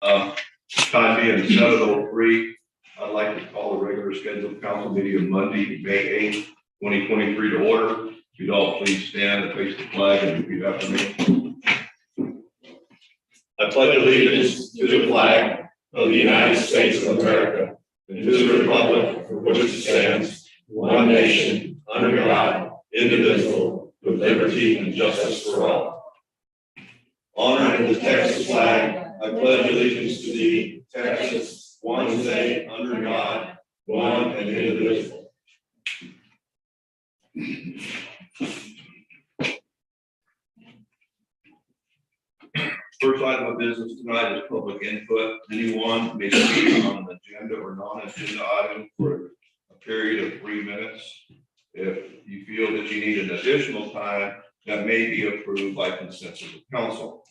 Time being 7:03, I'd like to call the regular scheduled council meeting of Monday, May 8th, 2023 to order. If you'd all please stand and face the flag and repeat after me. I pledge allegiance to the flag of the United States of America and to the republic for which it stands, one nation, under God, indivisible, with liberty and justice for all. Honoring the Texas flag, I pledge allegiance to thee, Texas, one state, under God, one and indivisible. First item of business tonight is public input. Anyone may speak on an agenda or non-agenda item for a period of 3 minutes. If you feel that you need an additional time, that may be approved by consensus of council.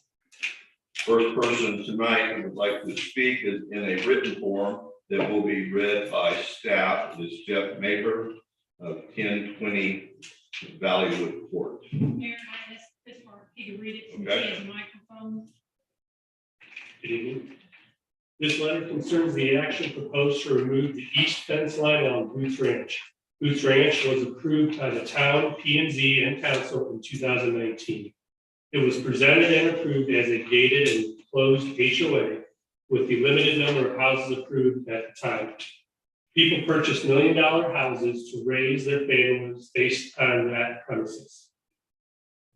First person tonight who would like to speak is in a written form that will be read by staff. It is Jeff Maker of 1020 Valleywood Court. Mayor, this part, you can read it since he has a microphone. Good evening. This letter concerns the action proposed to remove the east fence line on Boots Ranch. Boots Ranch was approved by the town, P&Z, and council in 2019. It was presented and approved as a gated and closed HOA with the limited number of houses approved at the time. People purchased $1 million houses to raise their families based on that premises.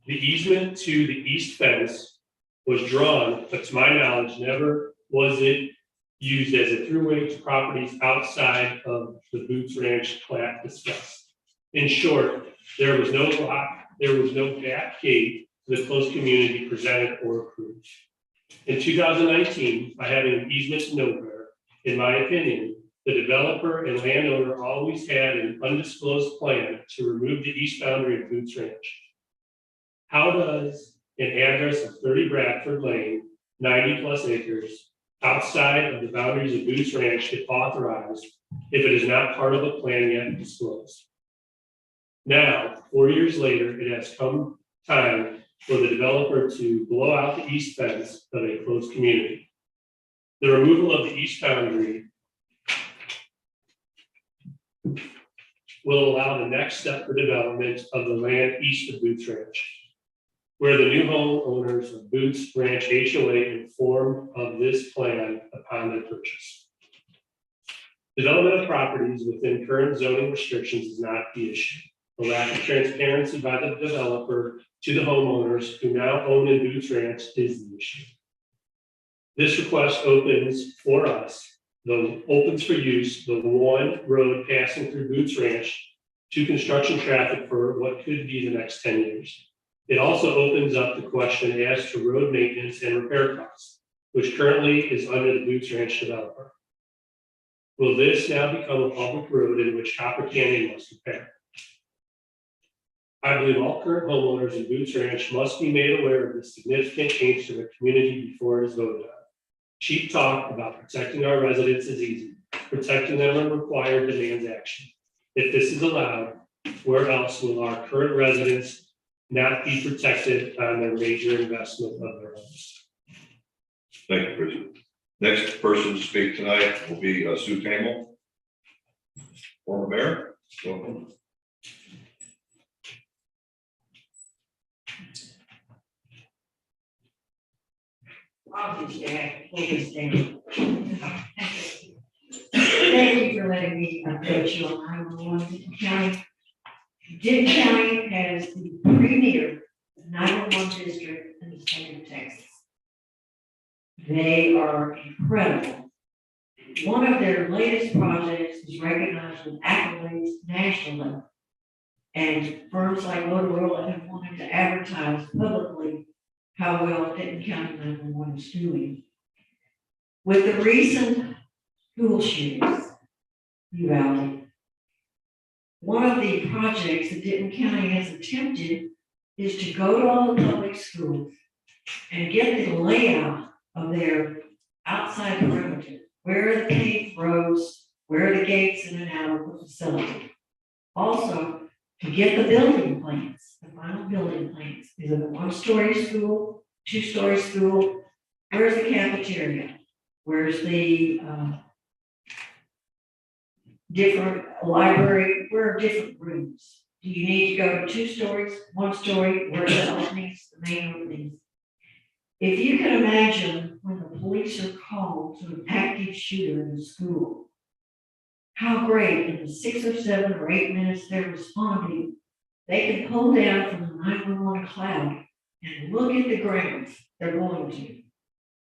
The easement to the east fence was drawn, but to my knowledge, never was it used as a throughway to properties outside of the Boots Ranch plat discussed. In short, there was no lock, there was no back gate to the closed community presented or approved. In 2019, by having an easement to nowhere, in my opinion, the developer and landowner always had an undisclosed plan to remove the east boundary of Boots Ranch. How does an address of 30 Bradford Lane, 90 plus acres, outside of the boundaries of Boots Ranch get authorized if it is not part of a plan yet disclosed? Now, 4 years later, it has come time for the developer to blow out the east fence of a closed community. The removal of the east boundary will allow the next step for development of the land east of Boots Ranch, where the new homeowners of Boots Ranch HOA informed of this plan upon their purchase. Development of properties within current zoning restrictions is not the issue. The lack of transparency by the developer to the homeowners who now own in Boots Ranch is the issue. This request opens for use the one road passing through Boots Ranch to construction traffic for what could be the next 10 years. It also opens up the question as to road maintenance and repair costs, which currently is under the Boots Ranch developer. Will this now become a public road in which Copper Canyon must repair? I believe all current homeowners in Boots Ranch must be made aware of this significant change to their community before it is voted on. Cheap talk about protecting our residents is easy. Protecting them and required demands action. If this is allowed, where else will our current residents not be protected on their major investment of their homes? Thank you, President. Next person to speak tonight will be Sue Tamel, former mayor. Welcome. Thank you for letting me update you on 911 Denton County. Denton County has the premier 911 district in the state of Texas. They are incredible. One of their latest projects is recognized with accolades nationally, and firms like Motorola have wanted to advertise publicly how well Denton County 911 is doing. With the recent school shootings, Uvalde, one of the projects that Denton County has attempted is to go to all the public schools and get the layout of their outside perimeter. Where are the paved roads? Where are the gates in and out of the facility? Also, to get the building plans, the final building plans. Is it a one-story school, two-story school? Where's the cafeteria? Where's the, different library, where are different rooms? Do you need to go to 2 stories, 1 story, where are the openings, the main openings? If you can imagine when the police are called to an active shooter in the school, how great in the 6 or 7 or 8 minutes they're responding, they can pull down from the 911 cloud and look at the grounds they're going to.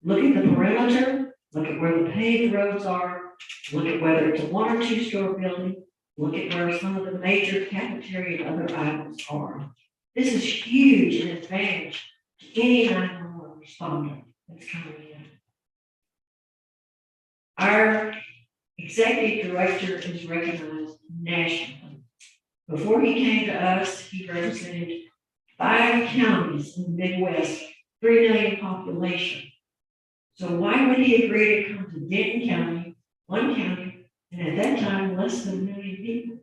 Look at the perimeter, look at where the paved roads are, look at whether it's a 1 or 2 store building, look at where some of the major cafeteria and other items are. This is huge in advantage to any 911 responder that's coming in. Our executive director is recognized nationally. Before he came to us, he represented 5 counties in the Midwest, 3 million population. So why would he agree to come to Denton County, 1 county, and at that time, less than 1 million people?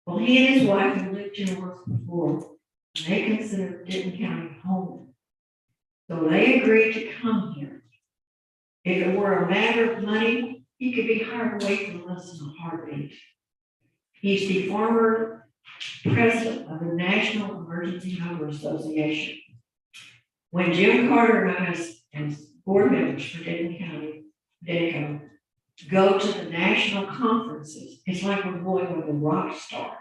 Well, he and his wife had lived in Worth before, and they considered Denton County home. So they agreed to come here. If it were a matter of money, he could be hired away from us in a heartbeat. He's the former president of the National Emergency Number Association. When Jim Carter and I, as board members for Denton County, DECO, go to the national conferences, it's like we're going with a rock star.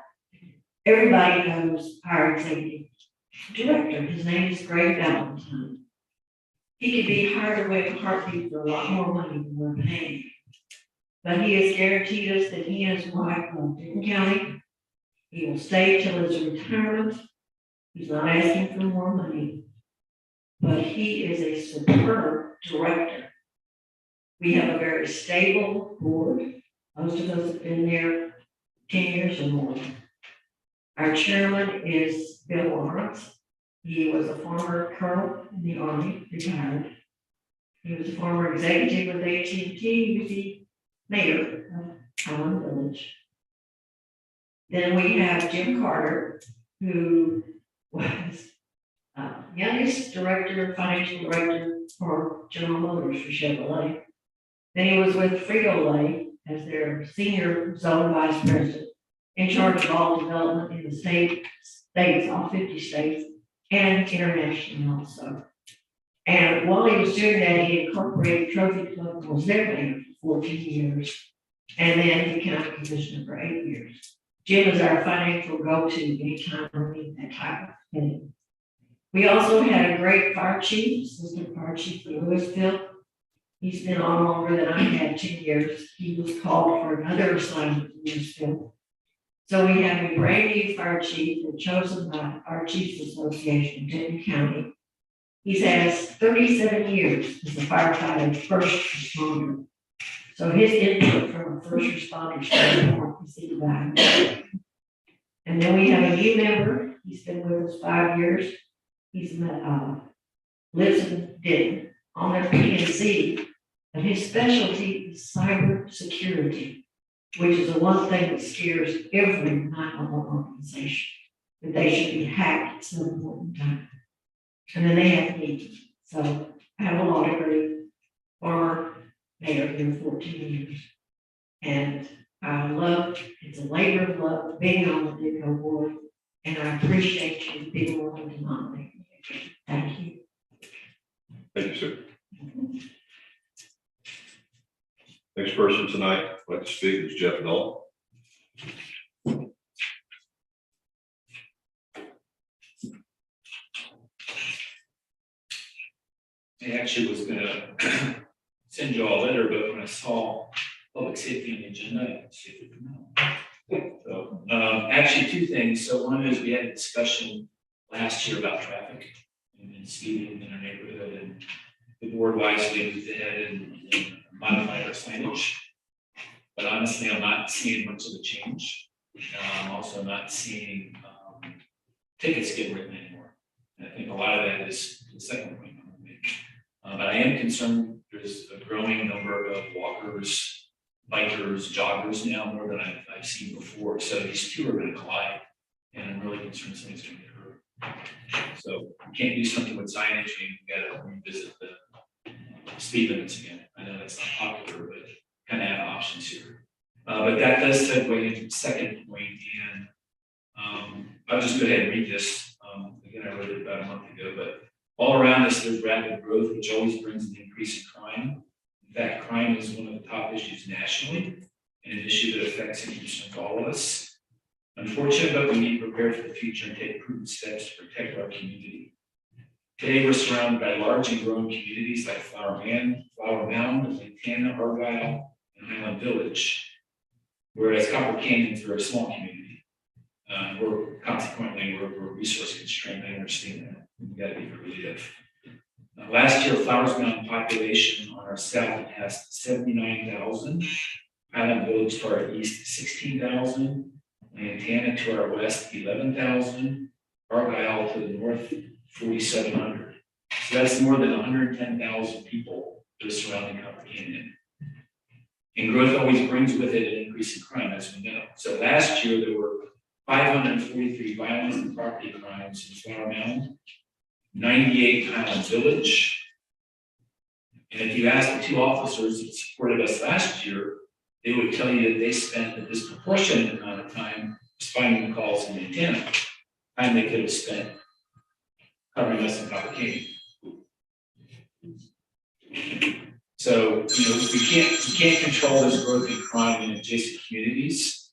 Everybody knows our executive director. His name is Greg Valentine. He could be hired away in a heartbeat for a lot more money than we're paying. But he has guaranteed us that he and his wife love Denton County. He will stay till his retirement. He's not asking for more money. But he is a superb director. We have a very stable board. Most of us have been there 10 years or more. Our chairman is Bill Lawrence. He was a former colonel in the Army, retired. He was a former executive with AT&T. He was the mayor of Highland Village. Then we have Jim Carter, who was youngest director, financial director for General Motors for Chevrolet. Then he was with Frito-Lay as their senior zone vice president, in charge of all development in the states, all 50 states, and internationally also. And while he was doing that, he incorporated Trophy Club and was their mayor for 14 years, and then the county commissioner for 8 years. Jim is our financial go-to anytime we need that type of thing. We also had a great fire chief, assistant fire chief for Louisville. He's been on longer than I had, 2 years. He was called for another assignment in Louisville. So we have a brand new fire chief and chosen by our Chiefs Association in Denton County. He has 37 years as a firefighter, first responder. So his input from a first responder standpoint is invaluable. And then we have a new member. He's been with us 5 years. He's lives in Denton on their P&C, and his specialty is cyber security, which is the one thing that scares every 911 organization, that they should be hacked at some point in time. And then they have me. So I have a law degree, former mayor here 14 years. And I love, it's a labor of love being on the DECO board, and I appreciate you being willing to nominate me. Thank you. Thank you, sir. Next person tonight, I'd like to speak is Jeff Null. I actually was gonna send you all a letter, but when I saw public safety on the agenda, I see if you can know. So, actually 2 things. So one is we had a discussion last year about traffic and speeding in our neighborhood, and the board wisely moved ahead and modified our signage. But honestly, I'm not seeing much of a change. I'm also not seeing tickets get written anymore. And I think a lot of that is the second point I'm gonna make. But I am concerned there's a growing number of walkers, bikers, joggers now, more than I've seen before. So these 2 are going to collide, and I'm really concerned somebody's going to get hurt. So we can't do something with signage. We got to revisit the speed limits again. I know that's not popular, but kind of have options here. But that does segue into the second point, and I'll just go ahead and read this. Again, I wrote it about a month ago, but all around us, there's rapid growth, which always brings an increase in crime. In fact, crime is one of the top issues nationally, and an issue that affects and concerns all of us. Unfortunately, but we need to prepare for the future and take prudent steps to protect our community. Today, we're surrounded by large and growing communities like Flower Mound, Lantana, Argyle, and Highland Village. Whereas Copper Canyon is a very small community. We're resource constrained. I understand that. We've got to be creative. Last year, Flowers Mound population on our south passed 79,000. Highland Village to our east, 16,000. Lantana to our west, 11,000. Argyle to the north, 4,700. So that's more than 110,000 people that are surrounding Copper Canyon. And growth always brings with it an increase in crime, as we know. So last year, there were 543 violence and property crimes in Flower Mound, 98 Highland Village. And if you ask the two officers that supported us last year, they would tell you that they spent a disproportionate amount of time responding to calls in Lantana, time they could have spent covering us in Copper Canyon. So, we can't control this growth in crime in adjacent communities,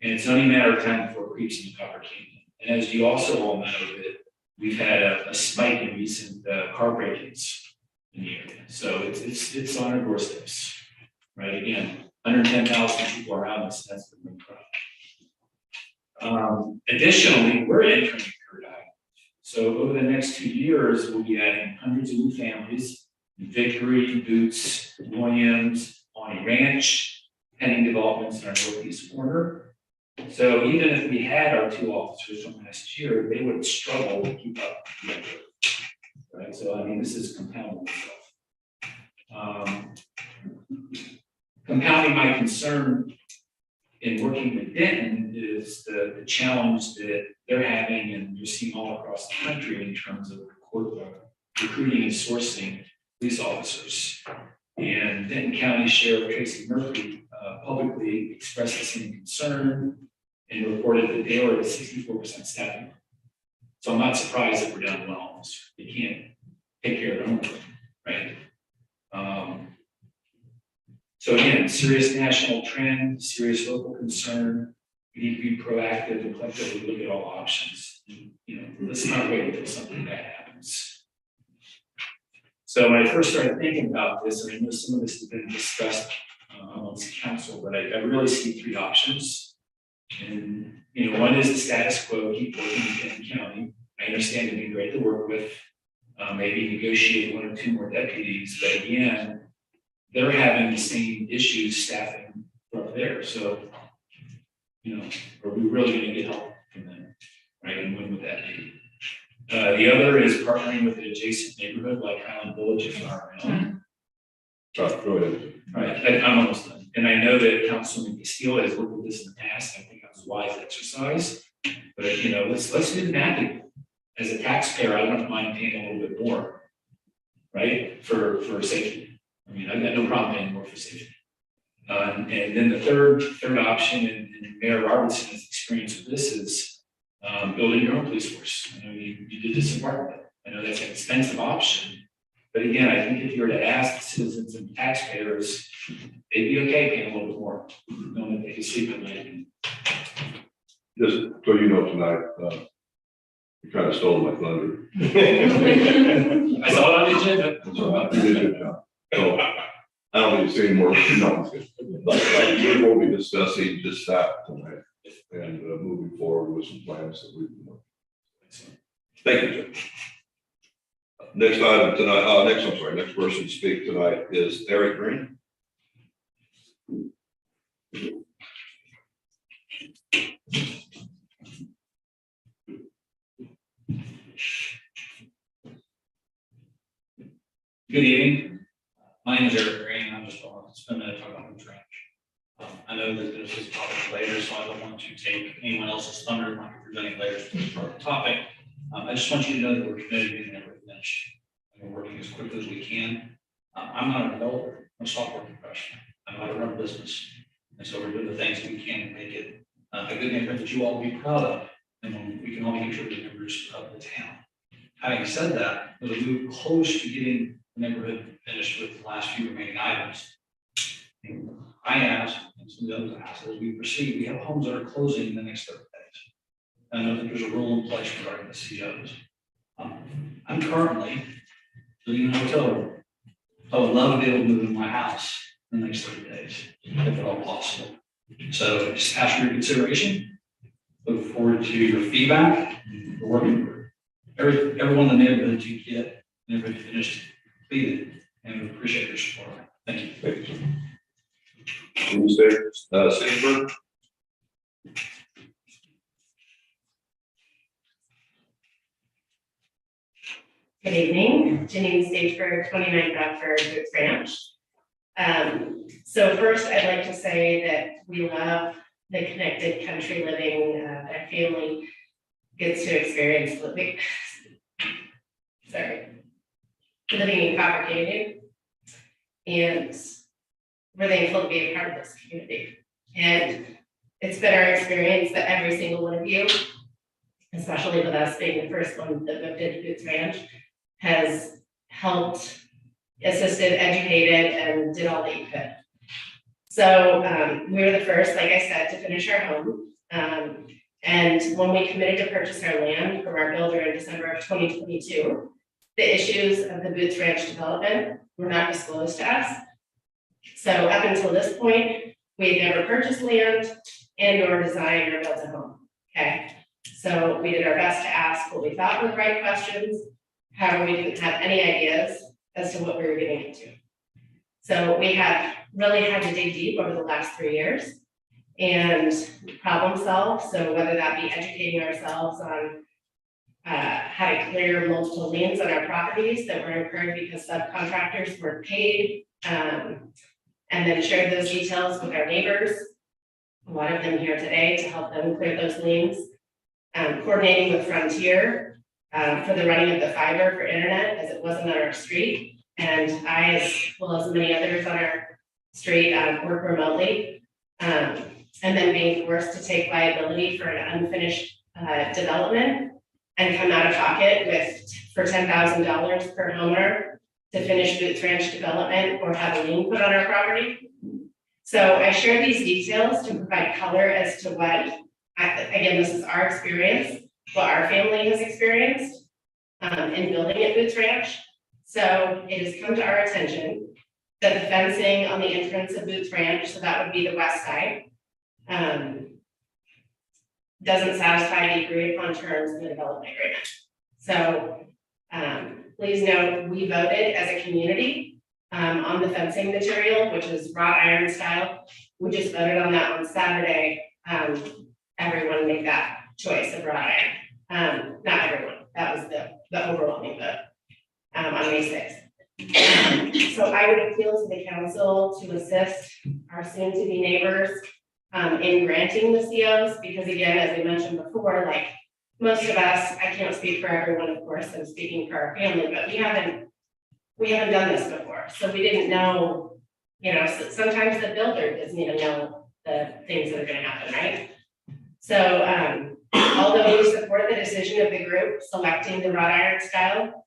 and it's only a matter of time before it creeps into Copper Canyon. And as you also all know, that we've had a spike in recent car break-ins in the area. So it's on our doorsteps, right? Again, 110,000 people around us, that's the main crime. Additionally, we're entering a paradigm. So over the next 2 years, we'll be adding hundreds of new families in Victory, Boots, Williams, Pawnee Ranch, pending developments in our northeast corner. So even if we had our two officers from last year, they would struggle to keep up with that growth, right? So I mean, this is compounding itself. Compounding my concern in working with Denton is the challenge that they're having, and you're seeing all across the country in terms of recruiting and sourcing police officers. And Denton County Sheriff Tracy Murphy publicly expressed the same concern and reported that they were at a 64% staffing. So I'm not surprised that we're down to one officer. They can't take care of their own work, right? So again, serious national trend, serious local concern. We need to be proactive and collectively look at all options. Let's not wait until something bad happens. So when I first started thinking about this, and I know some of this has been discussed amongst council, but I really see three options. And one is the status quo, keep working in Denton County. I understand it'd be great to work with, maybe negotiate one or two more deputies, but again, they're having the same issues staffing up there. So, are we really going to get help from them, right? And when would that be? The other is partnering with an adjacent neighborhood like Highland Village or Flower Mound. Go ahead. Right, I'm almost done. And I know that Councilman Castillo has looked at this in the past. I think that was a wise exercise. But let's do the math. As a taxpayer, I don't mind paying a little bit more, right? For safety. I mean, I've got no problem paying more for safety. And then the third option, and Mayor Robertson has experience with this, is building your own police force. I know you did this in Bartlett. I know that's an expensive option. But again, I think if you were to ask the citizens and taxpayers, they'd be okay paying a little bit more, knowing that they can sleep at night. Just so you know tonight, you kind of stole my thunder. I saw it on the agenda. You did a good job. So I don't need to say any more. No, but we will be discussing just that tonight and moving forward with some plans that we can work. Thank you, Jim. Next item tonight, next person to speak tonight is Eric Green. Good evening. My name is Eric Green. I'm just going to spend a minute talking about Boots Ranch. I know that this is probably later, so I don't want to take anyone else's thunder. Might be presenting later for the topic. I just want you to know that we're committed to getting everything finished. And we're working as quickly as we can. I'm not a developer. I'm a software professional. I know how to run a business. And so we're doing the things we can to make it a good neighborhood that you all will be proud of. And we can all be contributing members of the town. Having said that, as we move close to getting the neighborhood finished with the last few remaining items, I asked, and some of the others asked, as we proceed, we have homes that are closing in the next 30 days. I know that there's a rule in place regarding the COs. I'm currently living in a hotel room. I would love to be able to move into my house in the next 30 days, if at all possible. So just ask for your consideration. Look forward to your feedback. We're working for everyone in the neighborhood to get the neighborhood finished, completed, and we appreciate your support. Thank you. Thank you. Sanford? Good evening, Janine Stageberg, 29 Bradford Boots Ranch. So first, I'd like to say that we love the connected country living that our family gets to experience living. Living in Copper Canyon. And we're thankful to be a part of this community. And it's been our experience that every single one of you, especially with us being the first one that moved into Boots Ranch, has helped, assisted, educated, and did all that you could. So we were the first, like I said, to finish our home. And when we committed to purchase our land from our builder in December of 2022, the issues of the Boots Ranch development were not disclosed to us. So up until this point, we had never purchased land and or designed or built a home, okay? So we did our best to ask what we thought were the right questions. However, we didn't have any ideas as to what we were getting into. So we have really had to dig deep over the last 3 years and problem solve. So whether that be educating ourselves on how to clear multiple liens on our properties that were incurred because subcontractors were paid, and then shared those details with our neighbors, a lot of them here today, to help them clear those liens, coordinating with Frontier for the running of the fiber for internet, as it wasn't on our street. And I, as well as many others on our street, work remotely. And then being forced to take liability for an unfinished development and come out of pocket for $10,000 per homeowner to finish Boots Ranch development or have a lien put on our property. So I share these details to provide color as to what, again, this is our experience, what our family has experienced in building at Boots Ranch. So it has come to our attention that the fencing on the entrance of Boots Ranch, so that would be the west side, doesn't satisfy the agreed upon terms in the development agreement. So please note, we voted as a community on the fencing material, which is wrought iron style. We just voted on that on Saturday. Everyone made that choice of wrought iron. Not everyone, that was the overwhelming vote on May 6th. So I would appeal to the council to assist our soon-to-be neighbors in granting the COs, because again, as I mentioned before, like most of us, I can't speak for everyone, of course, I'm speaking for our family, but we haven't done this before. So we didn't know, sometimes the builder doesn't even know the things that are gonna happen, right? So although we support the decision of the group selecting the wrought iron style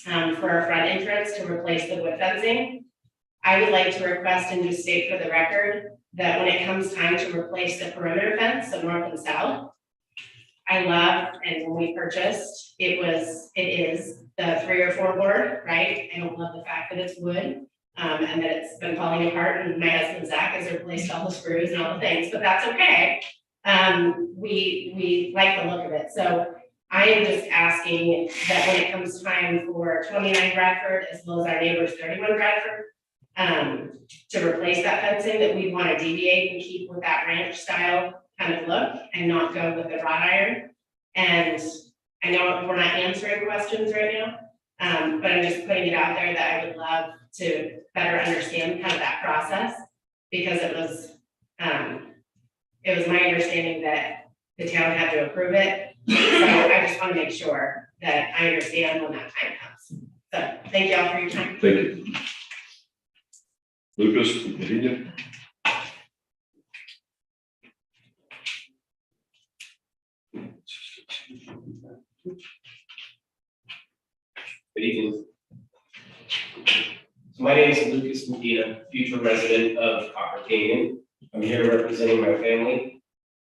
for our front entrance to replace the wood fencing, I would like to request and just state for the record that when it comes time to replace the perimeter fence, so north and south, I love, and when we purchased, it is the 3 or 4 board, right? I don't love the fact that it's wood and that it's been falling apart, and my husband Zach has replaced all the screws and all the things, but that's okay. We like the look of it. So I am just asking that when it comes time for 29 Bradford, as well as our neighbors 31 Bradford, to replace that fencing, that we want to deviate and keep with that ranch style kind of look and not go with the wrought iron. And I know we're not answering questions right now, but I'm just putting it out there that I would love to better understand kind of that process, because it was my understanding that the town had to approve it. So I just want to make sure that I understand when that time comes. So thank you all for your time. Thank you. Lucas, Virginia. Good evening. So my name is Lucas Medina, future resident of Copper Canyon. I'm here representing my family.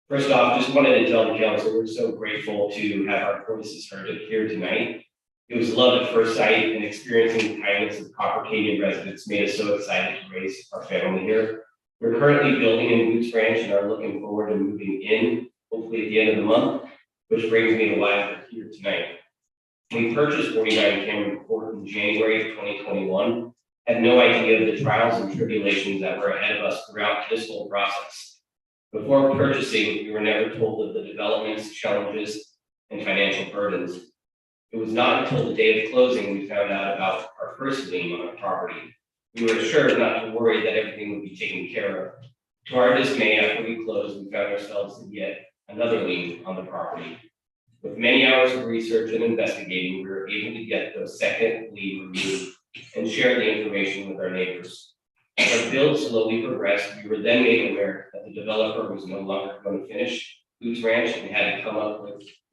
First off, just wanted to tell the council, we're so grateful to have our voices heard here tonight. It was love at first sight, and experiencing the kindness of Copper Canyon residents made us so excited to raise our family here. We're currently building in Boots Ranch and are looking forward to moving in, hopefully at the end of the month, which brings me to why we're here tonight. We purchased 49 Cameron Court in January of 2021, had no idea of the trials and tribulations that were ahead of us throughout this whole process. Before purchasing, we were never told of the developments, challenges, and financial burdens. It was not until the day of closing we found out about our first lien on the property. We were assured not to worry that everything would be taken care of. To our dismay, after we closed, we found ourselves in yet another lien on the property. With many hours of research and investigating, we were able to get the second lien removed and share the information with our neighbors. As our build slowly progressed, we were then made aware that the developer was no longer going to finish Boots Ranch and we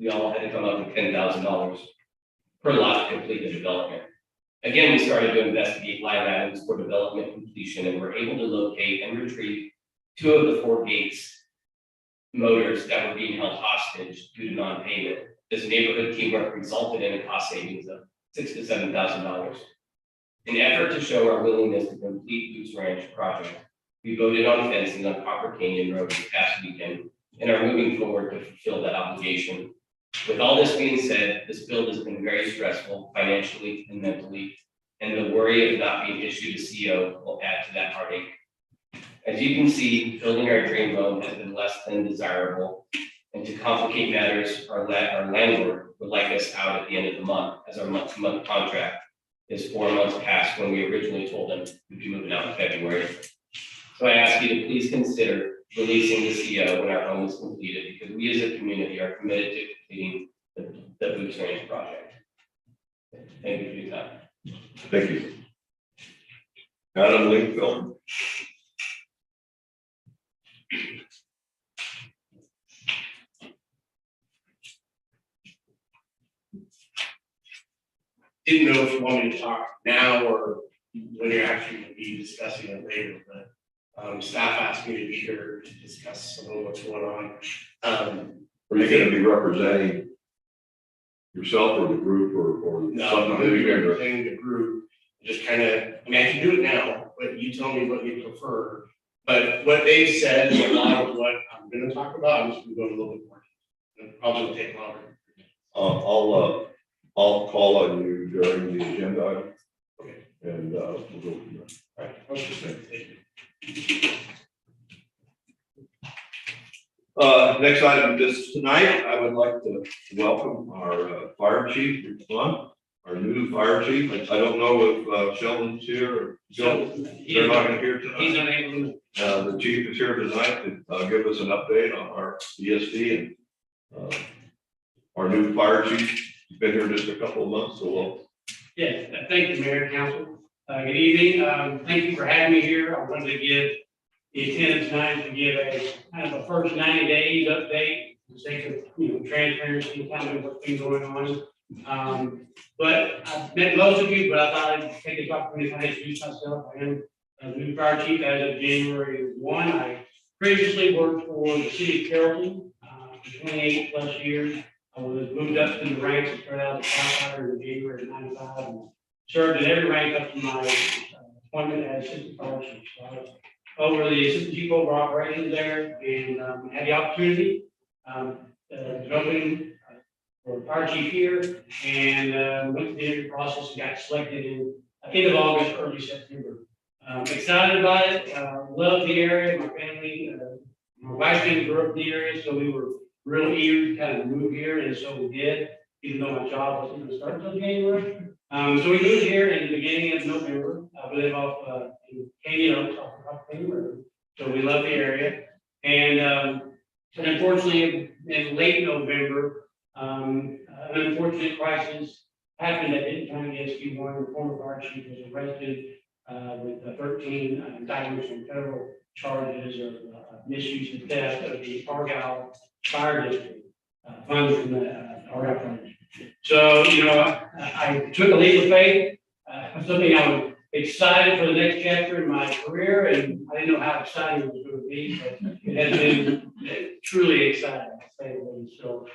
all had to come up with $10,000 per lot to complete the development. Again, we started to investigate line items for development completion and were able to locate and retrieve 2 of the 4 gates motors that were being held hostage due to non-payment. This neighborhood teamwork resulted in a cost savings of $6,000 to $7,000. In an effort to show our willingness to complete Boots Ranch project, we voted on fencing on Copper Canyon Road this past weekend and are moving forward to fulfill that obligation. With all this being said, this build has been very stressful financially and mentally, and the worry of not being issued a CO will add to that heartache. As you can see, building our dream home has been less than desirable, and to complicate matters, our landlord would like us out at the end of the month, as our month-to-month contract is 4 months past when we originally told them we'd be moving out in February. So I ask you to please consider releasing the CO when our home is completed, because we as a community are committed to completing the Boots Ranch project. Thank you for your time. Thank you. Adam Linkfeld. Didn't know if you wanted to talk now or when you're actually going to be discussing it later, but staff asked me to be here to discuss some of what's going on. Are you going to be representing yourself or the group or No, something? I'm going to be representing the group, just kind of, I mean, I can do it now, but you tell me what you prefer. But what they've said is a lot of what I'm going to talk about. I'm just going to go a little bit more. It probably will take longer. I'll call on you during the agenda item. Okay. And we'll go from there. All right. Thank you. Next item of business tonight, I would like to welcome our fire chief, Rick Plum, our new fire chief. I don't know if Sheldon's here or they're not going to hear tonight. He's unable to. The chief is here tonight to give us an update on our ESD and our new fire chief. He's been here just a couple of months, so we'll. Yes, thank you, Mayor and Council. Good evening. Thank you for having me here. I wanted to give the attendance tonight to give a kind of a first 90 days update, for the sake of transparency and kind of what's been going on. But I've met most of you, but I thought I'd take this opportunity to introduce myself. I am a new fire chief as of January 1. I previously worked for the city of Carrollton for 28 plus years. I was moved up to the ranks and started out as a firefighter in January of '95 and served in every rank up to my appointment as assistant fire chief. So I was over the assistant chief over operations there and had the opportunity developing for fire chief here and went through the interview process and got selected in end of August, early September. Excited about it. Love the area. My family, my wife's family grew up in the area, so we were real eager to kind of move here, and so we did, even though my job wasn't going to start until January. So we moved here in the beginning of November. We live off in Canyon Oaks, off Canyon Road. So we love the area. And unfortunately, in late November, an unfortunate crisis happened that didn't turn against you. One of the former fire chief was arrested with 13 indictments on federal charges of misuse and theft of the Argyle Fire District funds from the Argyle Fire District. So, you know, I took a leap of faith, something I was excited for the next chapter in my career, and I didn't know how exciting it was going to be, but it has been truly exciting, to say the least. So,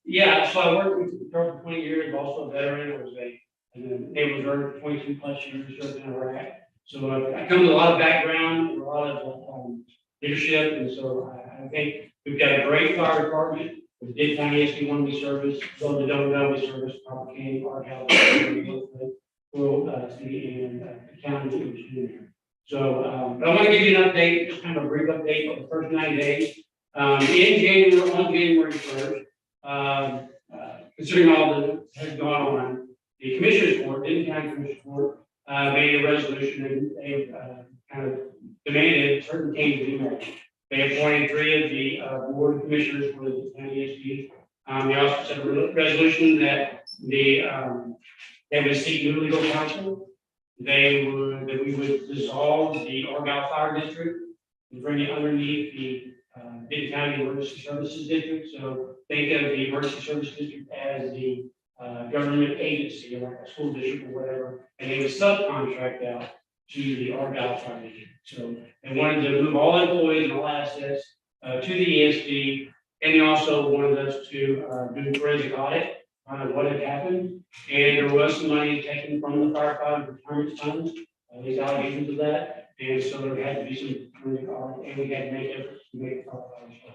yeah, so I worked with the Department for 20 years, also a veteran. I was an Naval Reserve for 22 plus years, served in Iraq. So I come with a lot of background, a lot of leadership, and so I think we've got a great fire department. With Dade County SD1 we service, though the Don't we service, Copper Canyon, Argyle, Rural City, and the county that was in there. So, but I want to give you an update, just kind of a brief update of the first 90 days. On January 1st, considering all that has gone on, the Commissioners Court, Dade County Commissioners Court, made a resolution and they kind of demanded certain changes be made. They appointed 3 of the board of commissioners for the county SD. They also said a resolution that they would seek new legal counsel. That we would dissolve the Argyle Fire District and bring it underneath the Dade County Emergency Services District. So think of the Emergency Services District as the government agency, like a school district or whatever, and they would subcontract out to the Argyle Fire District. So they wanted to move all employees and all assets to the ESD, and they also wanted us to do a forensic audit on what had happened. And there was some money taken from the firefighter retirement funds, these allegations of that. And so there had to be some forensic audit, and we had to make efforts to make the firefighters whole.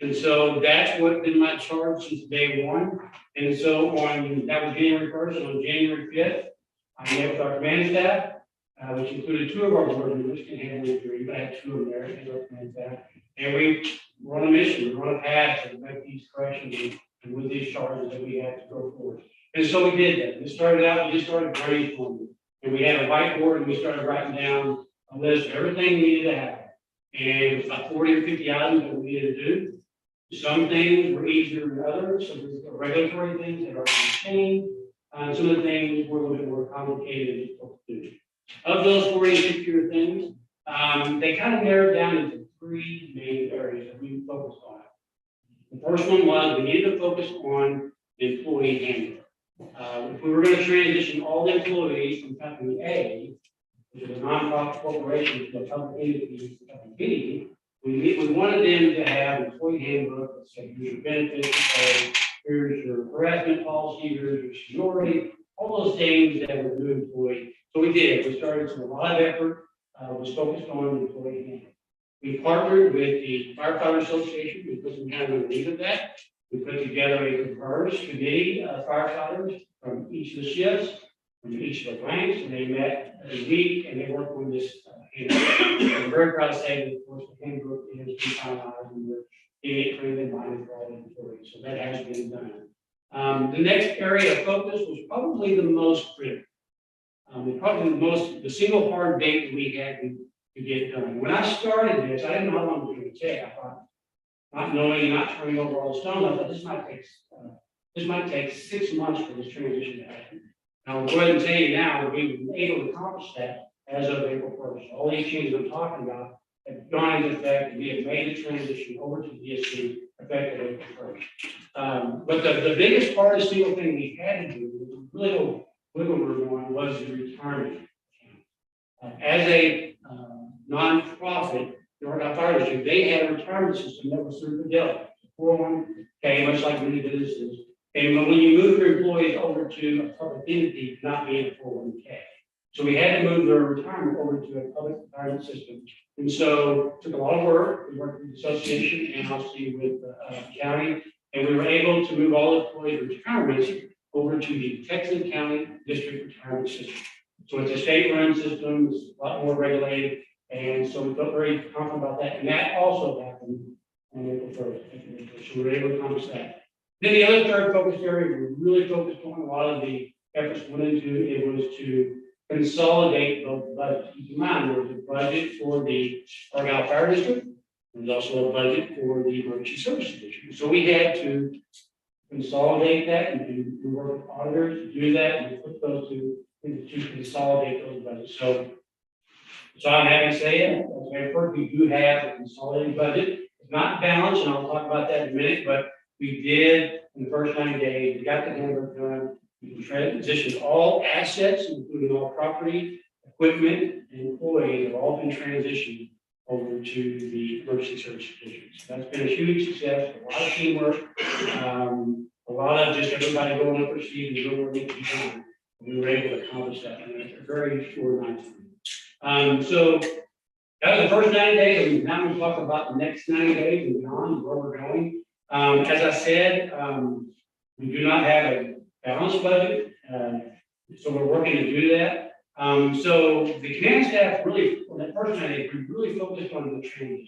And so that's what been my charge since day one. And so that was January 1st, and on January 5th, I met with our command staff, which included 2 of our board members, can handle injury, but I had 2 of them there, and our command staff. And we were on a mission, we were on a path to make these corrections and with these charges that we had to go forward. And so we did that. We started out, we just started brainstorming. And we had a whiteboard and we started writing down a list of everything we needed to have. And it was about 40 or 50 items that we needed to do. Some things were easier than others. Some regulatory things that are changed. Some of the things were a little bit more complicated and difficult to do. Of those 40 or 50 things, they kind of narrowed down into 3 main areas that we focused on. The first one was we needed to focus on the employee handbook. If we were going to transition all the employees from company A, which is a nonprofit corporation, to a public entity, company B, we wanted them to have an employee handbook that said here's your benefits, here's your harassment policy, here's your seniority, all those things that were new employee. So we did. We started with a lot of effort, was focused on the employee handbook. We partnered with the Firefighter Association. We put some time in the lead of that. We put together a diverse committee of firefighters from each of the shifts, from each of the ranks, and they met every week and they worked on this handbook. I'm very proud to say that, of course, the handbook is being finalized and we're getting it printed and binding for all the employees. So that has been done. The next area of focus was probably the most critical. The single hard date that we had to get done. When I started this, I didn't know how long it was going to take. I thought, not knowing, not turning over all the stones, I thought this might take 6 months for this transition to happen. Now, I'll go ahead and tell you now that we've been able to accomplish that as of April 1st. All these changes I'm talking about have gone into effect, and we have made the transition over to DSC effective April 1st. But the biggest part of the single thing we had to do, wiggle room on, was the retirement. As a nonprofit, the Argyle Fire District, they had a retirement system that was through Fidelity, 401k, much like many businesses. And when you move your employees over to a public entity, not being a 401k. So we had to move their retirement over to a public retirement system. And so it took a lot of work. We worked with the association and obviously with the county. And we were able to move all employees' retirements over to the Texas County District Retirement System. So it's a state-run system, it's a lot more regulated. And so we felt very confident about that. And that also happened on April 1st. So we were able to accomplish that. Then the other third focus area we really focused on, a lot of the efforts went into, it was to consolidate the budget. Keep in mind, there was a budget for the Argyle Fire District. There was also a budget for the Emergency Services District. So we had to consolidate that and we work with auditors to do that and put those two to consolidate those budgets. So I'm happy to say it, as Mayor Burke, we do have a consolidated budget. It's not balanced, and I'll talk about that in a minute, but we did in the first 90 days, we got the handbook done. We transitioned all assets, including all property, equipment, and employees have all been transitioned over to the emergency service district. So that's been a huge success, a lot of teamwork, a lot of just everybody going up their sleeves and doing what needs to be done. We were able to accomplish that in a very short amount of time. So that was the first 90 days, and now we talk about the next 90 days and beyond, where we're going. As I said, we do not have a balanced budget, so we're working to do that. So the command staff really, on that first 90 days, we really focused on the transition.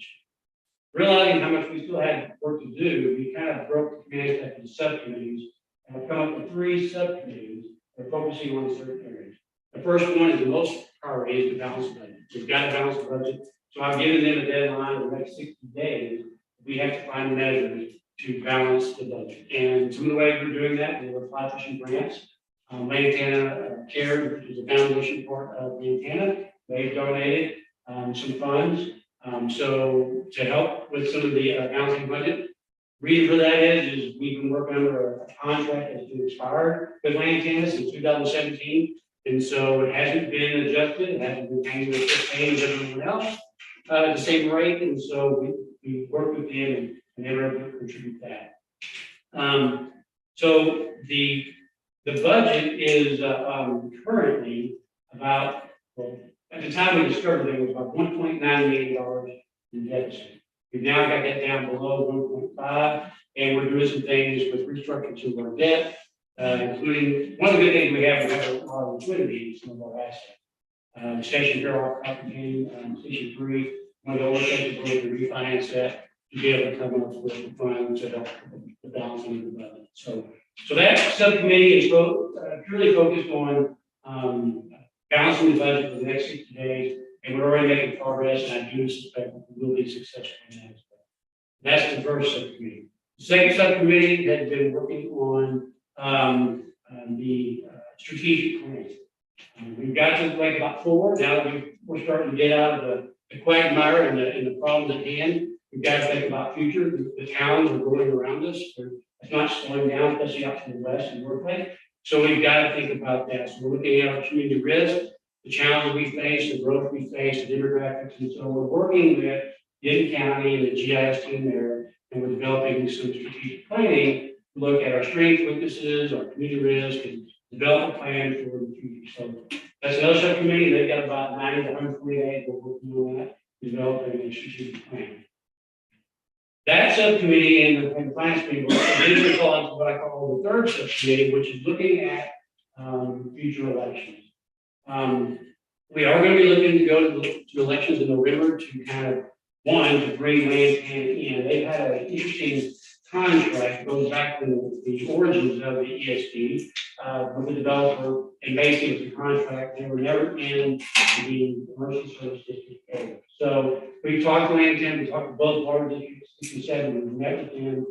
Realizing how much we still had work to do, we kind of broke the command staff into subcommittees, and we've come up with 3 subcommittees that are focusing on certain areas. The first one is the most priority, is the balanced budget. We've got to balance the budget, so I've given them a deadline of the next 60 days. We have to find measures to balance the budget. And some of the ways we're doing that, we apply for some grants. Lantana Care, which is a foundation part of Lantana, they've donated some funds. So to help with some of the balancing budget. Reason for that is we've been working under a contract that's been expired with Lantana since 2017. And so it hasn't been adjusted, it hasn't been paying the same as everyone else at the same rate. And so we worked with them and they were able to contribute that. So the budget is currently about, well, at the time we discovered it was about $1.9 million in deficit. We've now got that down below 1.5, and we're doing some things with restructuring some of our debt, including one of the good things we have a lot of liquidity in some of our assets. Station Carroll, Station 3, one of the old stations, we're going to refinance that to be able to come up with the funds to help the balancing of the budget. So that subcommittee is purely focused on balancing the budget for the next 60 days, and we're already making progress, and I do suspect we will be successful in that as well. That's the first subcommittee. The second subcommittee has been working on the strategic plan. We've got to like about 4. Now that we're starting to get out of the quagmire and the problems at hand. We've got to think about future. The towns are growing around us. It's not slowing down, especially out to the west and northwest. So we've got to think about that. So we're looking at our community risk, the challenges we face, the growth we face, the demographics. And so we're working with Denton County and the GIS team there, and we're developing some strategic planning to look at our strengths, weaknesses, our community risk, and develop a plan for the future. So that's another subcommittee. They've got about 90 to 140 days. We're working on that, developing a strategic plan. That subcommittee and the finance committee will eventually fall into what I call the third subcommittee, which is looking at future elections. We are going to be looking to go to elections in November to kind of, to bring Lantana in. They've had an interesting contract, goes back to the origins of the ESD with the developer, and basically the contract, they were never in the emergency service district area. So we talked to Lantana, we talked to both water districts, 67, we met with them,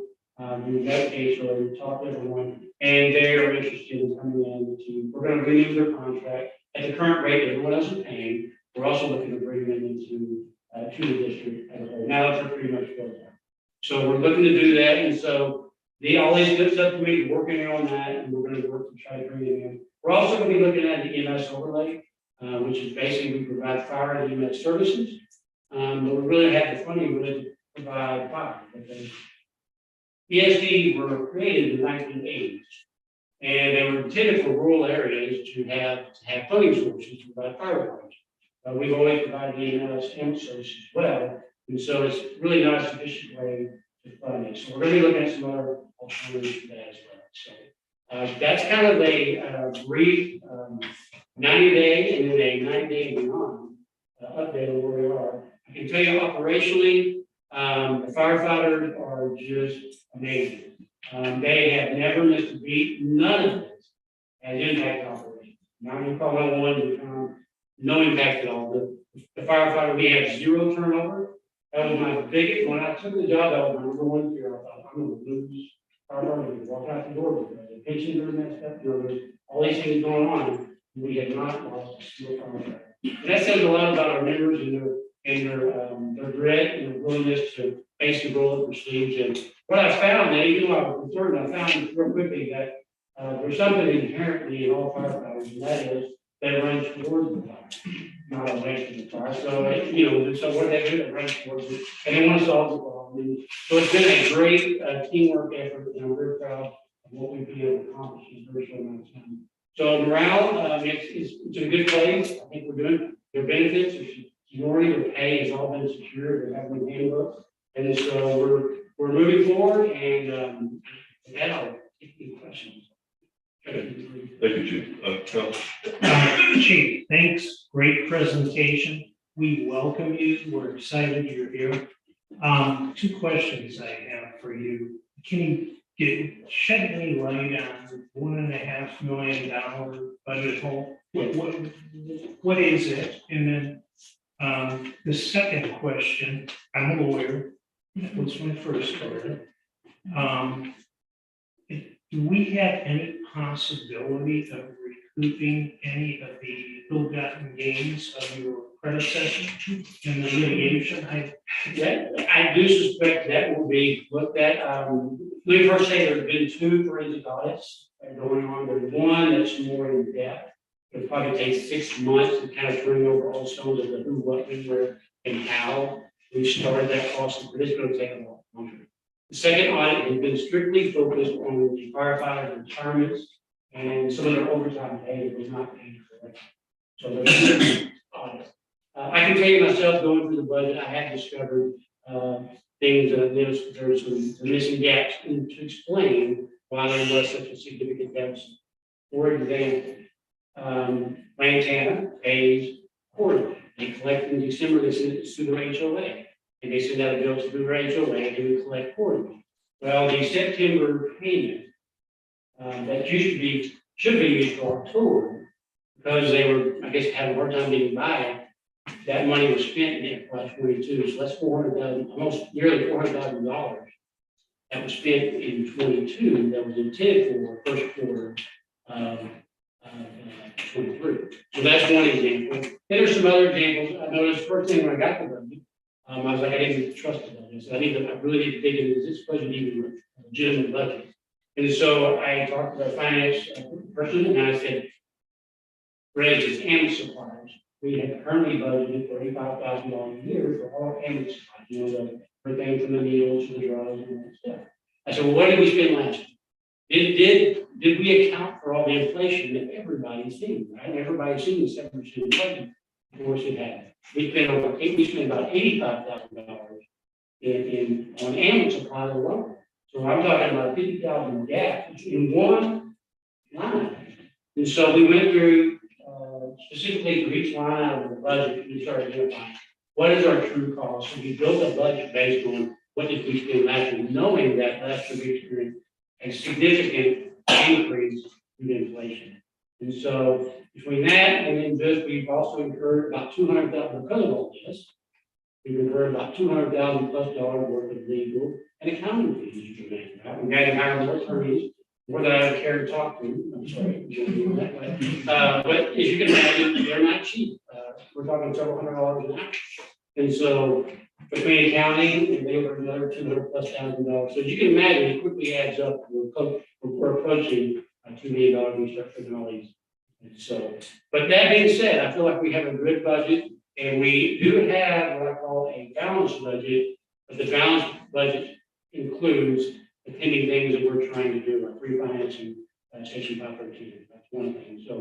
we met with HOA, we talked to everyone, and they are interested in coming in to, we're going to renew their contract at the current rate everyone else is paying. We're also looking to bring them into to the district as a whole. Now that they're pretty much built out. So we're looking to do that, and so all these good subcommittees are working on that, and we're going to work to try to bring it in. We're also going to be looking at the EMS overlay, which is basically we provide fire and EMS services, but we really have the funding really to provide fire. Because ESD were created in the 1980s, and they were intended for rural areas to have funding sources to provide fire departments. We've always provided EMS and services as well, and so it's really not a sufficient way to fund it. So we're going to be looking at some other alternatives for that as well. So that's kind of a brief 90 days and then a 90-day and beyond update on where we are. I can tell you operationally, the firefighters are just amazing. They have never missed a beat. None of this has impacted operations. Now you call 911, we found no impact at all. The firefighter, we had 0 turnover. That was my biggest, when I took the job, that was my #1 fear. I thought, I'm going to lose firefighter, walk out the door. The pensions are messed up, there's all these things going on. We have not lost a single contract. And that says a lot about our members and their grit and their willingness to basically roll up their sleeves. And what I found, and even though I was concerned, I found real quickly that there's something inherently in all firefighters, and that is they run towards the fire, not away from the fire. So, so what they do, they run towards it, and they want to solve the problem. And so it's been a great teamwork effort, and I'm very proud of what we've been able to accomplish in a very short amount of time. So morale, it's in a good place. I think we're doing their benefits, seniority, their pay has all been secured, they're having handbooks. And so we're moving forward, and with that, I'll take any questions. Thank you, Chief. Chief, thanks, great presentation. We welcome you, we're excited you're here. 2 questions I have for you. Can you shed any light on $1.5 million budget hole? What is it? And then the second question, I'm a lawyer, that was my first question. Do we have any possibility of recouping any of the ill-gotten gains of your predecessor in the litigation? I do suspect that will be looked at. Let me first say there have been 2 forensic audits going on. There's one that's more in depth. It probably takes 6 months to kind of turn over all stones of the who, what, when, where, and how we started that process, but it's going to take a lot longer. The second audit has been strictly focused on the firefighter retirements and some of their overtime pay that was not paid correctly. So there's audit. I can tell you myself, going through the budget, I have discovered things that there's some missing gaps and to explain why there was such a significant deficit. For example, Lantana pays quarterly. They collect in December, they send it to their HOA. And they send out a bill to their HOA and we collect quarterly. Well, the September payment that should be used for October, because they were, I guess, having a hard time getting by. That money was spent in FY22, so that's $400,000, almost nearly $400,000 that was spent in 22 that was intended for first quarter of 23. So that's one example. Then there's some other examples. I noticed first thing when I got the budget, I was like, I didn't trust the budget. So I really need to dig into this budget, even a legitimate budget. And so I talked to the finance person and I said, raises and supplies. We have currently budgeted $35,000 a year for all ambulance supplies, everything from the needles to the drugs and all that stuff. I said, well, what did we spend last year? Did we account for all the inflation that everybody's seeing, right? Everybody's seeing the 7% inflation. Of course it had. We spent about $85,000 on ambulance supplies alone. So I'm talking about $50,000 gap in one line. And so we went through specifically for each line out of the budget, and we started identifying what is our true cost. So we built a budget based on what did we spend last year, knowing that last year we experienced a significant increase in inflation. And so between that and then just we've also incurred about $200,000 because of all this. We've incurred about $200,000 plus worth of legal and accounting fees. Right? We had to hire more attorneys, more than I would care to talk to. I'm sorry, that way. But as you can imagine, they're not cheap. We're talking several $100 an hour. And so between accounting and they were another $200,000 plus. So as you can imagine, it quickly adds up. We're approaching $2 million restructuring and all these. And so, but that being said, I feel like we have a good budget and we do have what I call a balanced budget, but the balanced budget includes the pending things that we're trying to do, like refinancing Section 513. That's one thing. So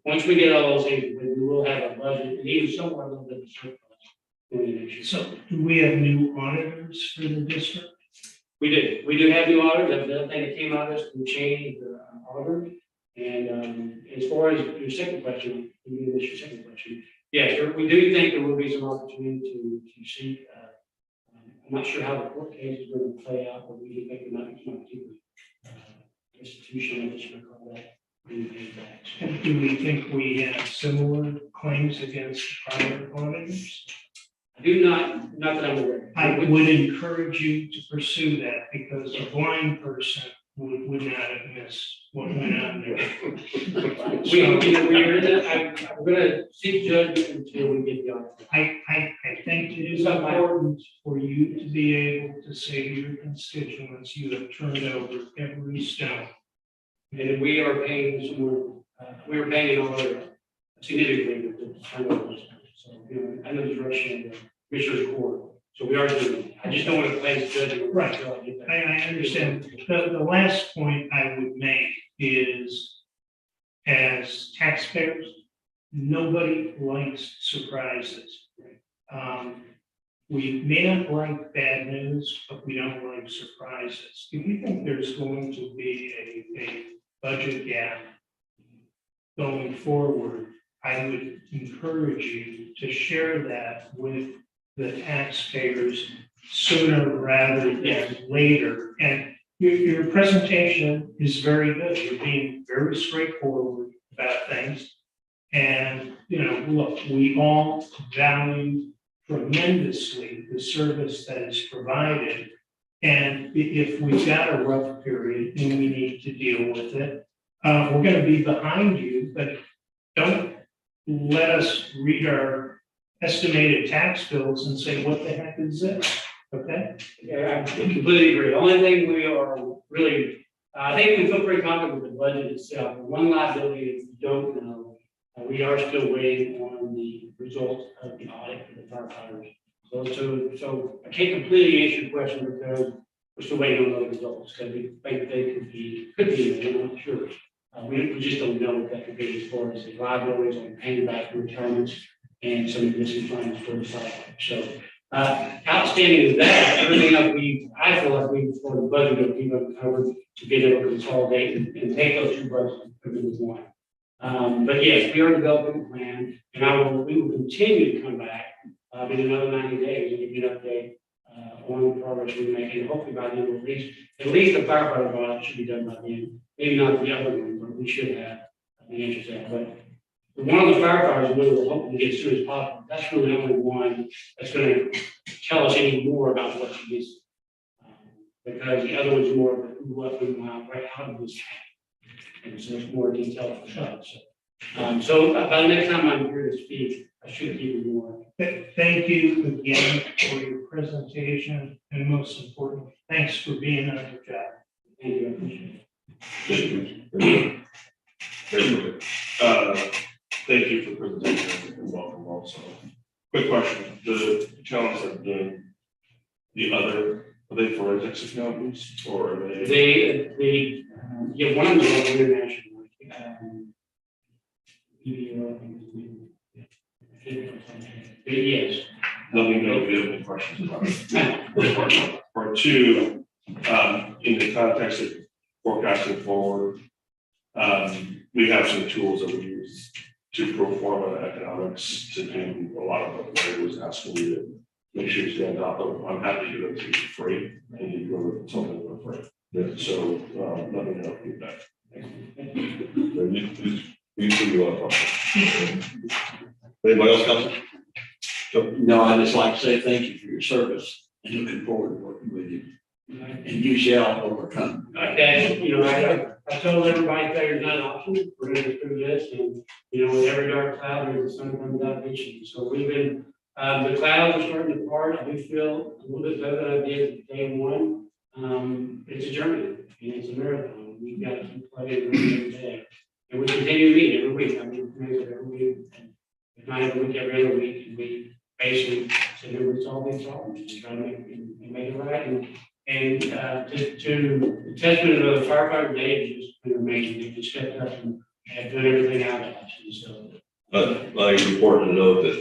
once we get all those things, we will have a budget and even somewhat a little bit of surplus going into next year. So do we have new auditors for the district? We do have new auditors. The other thing that came out of this, we changed the auditor. And as far as your second question, yes, we do think there will be some opportunity to seek. I'm not sure how the court case is going to play out, but we do think there might be some opportunity. Institution, I guess you would call that. And do we think we have similar claims against private auditors? I do not that I'm aware. I would encourage you to pursue that because a blind person would not have missed what went on there. we're in it, I'm gonna seek judgment until we get the offer. I think it is important for you to be able to say to your constituents, you have turned over every stone. And we are paying some more, we are paying another significantly with the turnover. So, you know, I know the direction of the Commissioner's Court, so we are doing it. I just don't want to place judgment. Right. until I get that. I understand. The last point I would make is, as taxpayers, nobody likes surprises. We may not like bad news, but we don't like surprises. If you think there's going to be a budget gap going forward, I would encourage you to share that with the taxpayers sooner rather than later. And your presentation is very good. You're being very straightforward about things. And, you know, look, we all value tremendously the service that is provided. And if we've got a rough period and we need to deal with it, we're going to be behind you, but don't let us read our estimated tax bills and say, what the heck is this? Okay? Yeah, I completely agree. The only thing we are really, I think we feel pretty confident with the budget itself. One liability, if you don't know, we are still waiting on the results of the audit for the firefighters. So I can't completely answer your question because we're still waiting on those results, because we think they could be, we're not sure. We just don't know what that could be as far as the liabilities on paying back the retirements and some of this funds for the firefighters. So outstanding is that, everything else I feel like we, for the budget, that we've uncovered to be able to consolidate and take those two budgets and put them as one. But yes, we are developing a plan, and we will continue to come back in another 90 days and give you an update on the progress we're making. Hopefully by then, at least the firefighter audit should be done by then. Maybe not the other one, but we should have the answers there. But one of the firefighters we were hoping to get as soon as possible. That's really the only one that's going to tell us any more about what she is. Because the other one's more of a who, what, when, why, right, how did this happen? And so it's more detailed for us. So by the next time I'm here to speak, I should give you more. Thank you again for your presentation, and most important, thanks for being on your job. Thank you, I appreciate it. Thank you for the presentation and welcome also. Quick question, the challenge of the other, are they forensics accountants or are they? Yeah, one of them is international. Yes. Let me know if you have any questions about it. Part two, in the context of forecasting forward, we have some tools that we use to pro forma economics to do a lot of what Larry was asking you to make sure you stay on top of. I'm happy to do it to you for free and you go with something for free. Yeah, so let me know feedback. Anybody else, Council? No, I'd just like to say thank you for your service and looking forward to working with you. And you shall overcome. Okay, you know, I told everybody there's not an option. We're gonna do this, and you know, with every dark cloud, there's the sun comes out of each. So we've been, the clouds are starting to part. I do feel a little bit better than I did day one. It's a journey and it's a marathon. We've got to keep playing every day, and we continue to meet every week. I mean, we meet every week, and if not every week, every other week, and we basically sit here and solve these problems and try to make it right. And to the testament of the firefighter, Dave, has been amazing. They just stepped up and have done everything out of us. And so, I think it's important to note that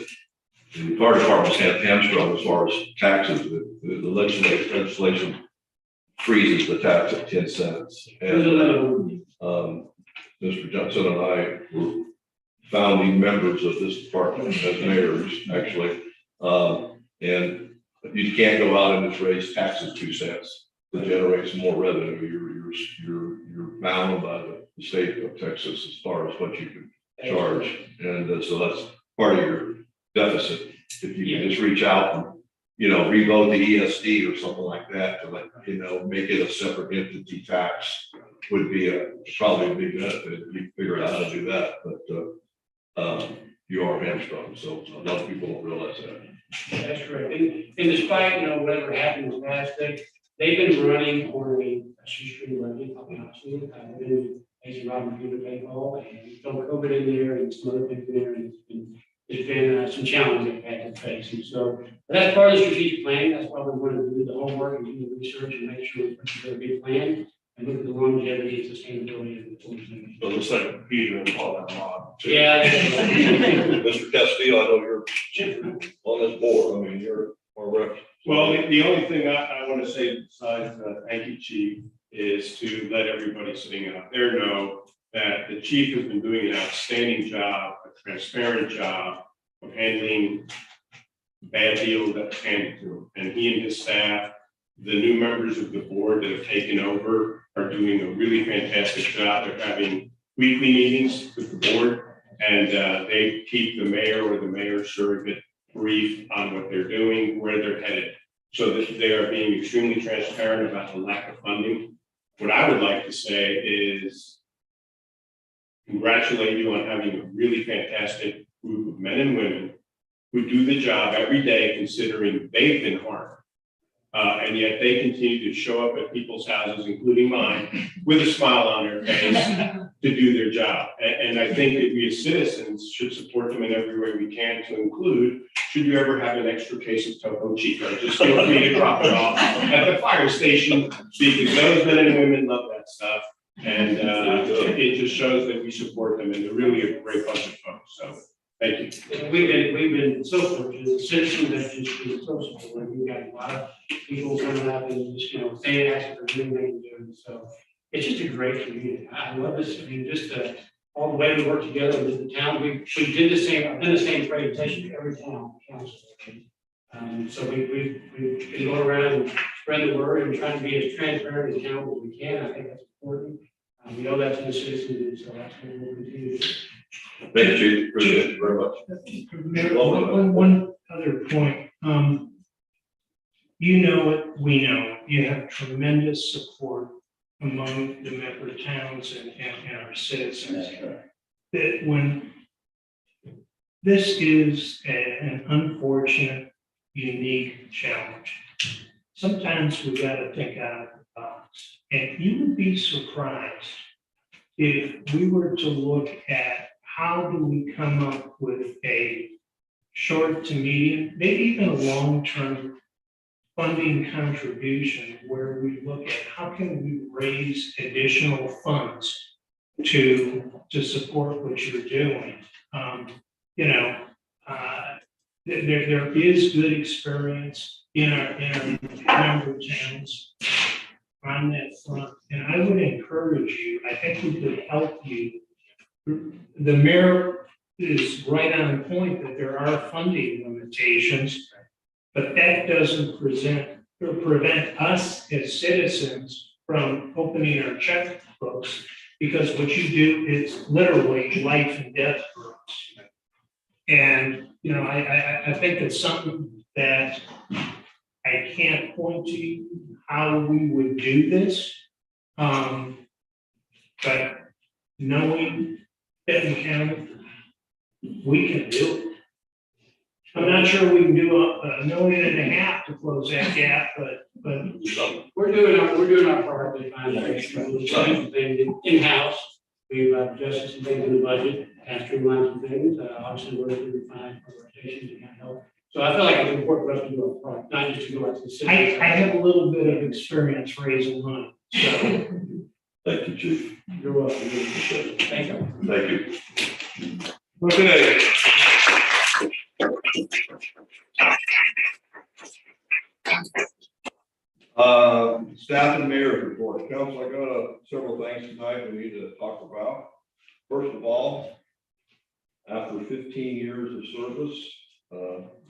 the fire department's hamstrung as far as taxes. The legislation freezes the tax at 10 cents. And Mr. Johnson and I were founding members of this department as mayors, actually. And you can't go out and just raise taxes 2 cents to generate some more revenue. You're bound by the state of Texas as far as what you can charge. And so that's part of your deficit. If you can just reach out and, you know, revote the ESD or something like that to, like, you know, make it a separate entity tax, would be probably a big benefit if you figure out how to do that, but you are hamstrung, so a lot of people don't realize that. That's correct. And despite, whatever happened in the past, they've been running on a shoestring budget, I'll be honest with you. I've been making Robert Peter baseball and throw COVID in there and some other things in there, and it's been some challenges they've had to face. And so but that's part of the strategic plan. That's why we want to do the homework and do the research and make sure we put together a big plan and look at the longevity and sustainability of the organization. So it looks like Peter and Paul have a lot. Yeah. Mr. Castillo, I know you're on this board, I mean, you're our rep. Well, the only thing I want to say besides, thank you, chief, is to let everybody sitting out there know that the chief has been doing an outstanding job, a transparent job of handling bad deals that's handed to him. And he and his staff, the new members of the board that have taken over, are doing a really fantastic job. They're having weekly meetings with the board, and they keep the mayor or the mayor's surrogate brief on what they're doing, where they're headed, so that they are being extremely transparent about the lack of funding. What I would like to say is congratulate you on having a really fantastic group of men and women who do the job every day, considering they've been harmed. And yet they continue to show up at people's houses, including mine, with a smile on their face to do their job. And I think that we as citizens should support them in every way we can, to include, should you ever have an extra case of Topo Chico, just feel free to drop it off at the fire station, because those men and women love that stuff. And it just shows that we support them, and they're really a great bunch of folks. So thank you. We've been so fortunate, citizens that just been so supportive. We've got a lot of people coming up and just, saying actually for doing what they're doing. So it's just a great community. I love this. I mean, just all the way we work together with the town. We did the same, I've done the same presentation to every town council. So we've been going around and spread the word and trying to be as transparent as accountable as we can. I think that's important. We know that's in the citizens, so that's what we'll continue to do. Thank you, Chief. Appreciate it very much. Mayor, one other point. You know it, we know it. You have tremendous support among the member towns and our citizens. That when this is an unfortunate, unique challenge, sometimes we got to think out of the box. And you would be surprised if we were to look at how do we come up with a short to medium, maybe even a long-term funding contribution, where we look at how can we raise additional funds to support what you're doing. There is good experience in our member towns on that front, and I would encourage you. I think we could help you. The mayor is right on point that there are funding limitations, but that doesn't prevent us as citizens from opening our checkbooks, because what you do is literally life and death for us. And, I think it's something that I can't point to how we would do this. But knowing Benton County, we can do it. I'm not sure we can do $1.5 million to close that gap, but We're doing our part to find some things in-house. We've adjusted some things in the budget, and streamlined some things. Obviously, we're going to refine prioritization to kind of help. So I feel like it's important for us to do our part, not just to go out to the city. I have a little bit of experience raising money. So Thank you, Chief. You're welcome. Thank you. Thank you. Okay. Staff and mayor's report. Council, I got several things tonight we need to talk about. First of all, after 15 years of service,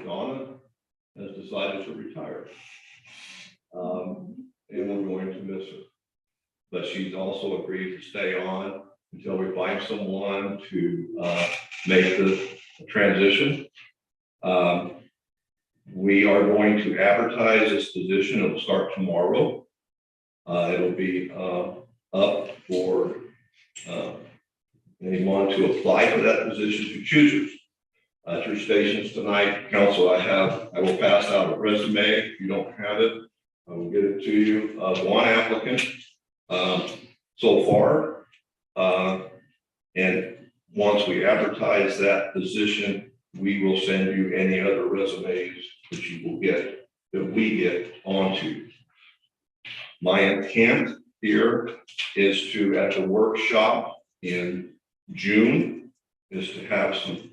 Donna has decided to retire. And we're going to miss her. But she's also agreed to stay on until we find someone to make the transition. We are going to advertise this position. It'll start tomorrow. It'll be up for anyone to apply for that position who chooses. At your stations tonight, council, I will pass out a resume. If you don't have it, I will get it to you, of one applicant so far. And once we advertise that position, we will send you any other resumes that you will get, that we get onto. My intent here is to, at the workshop in June, is to have some,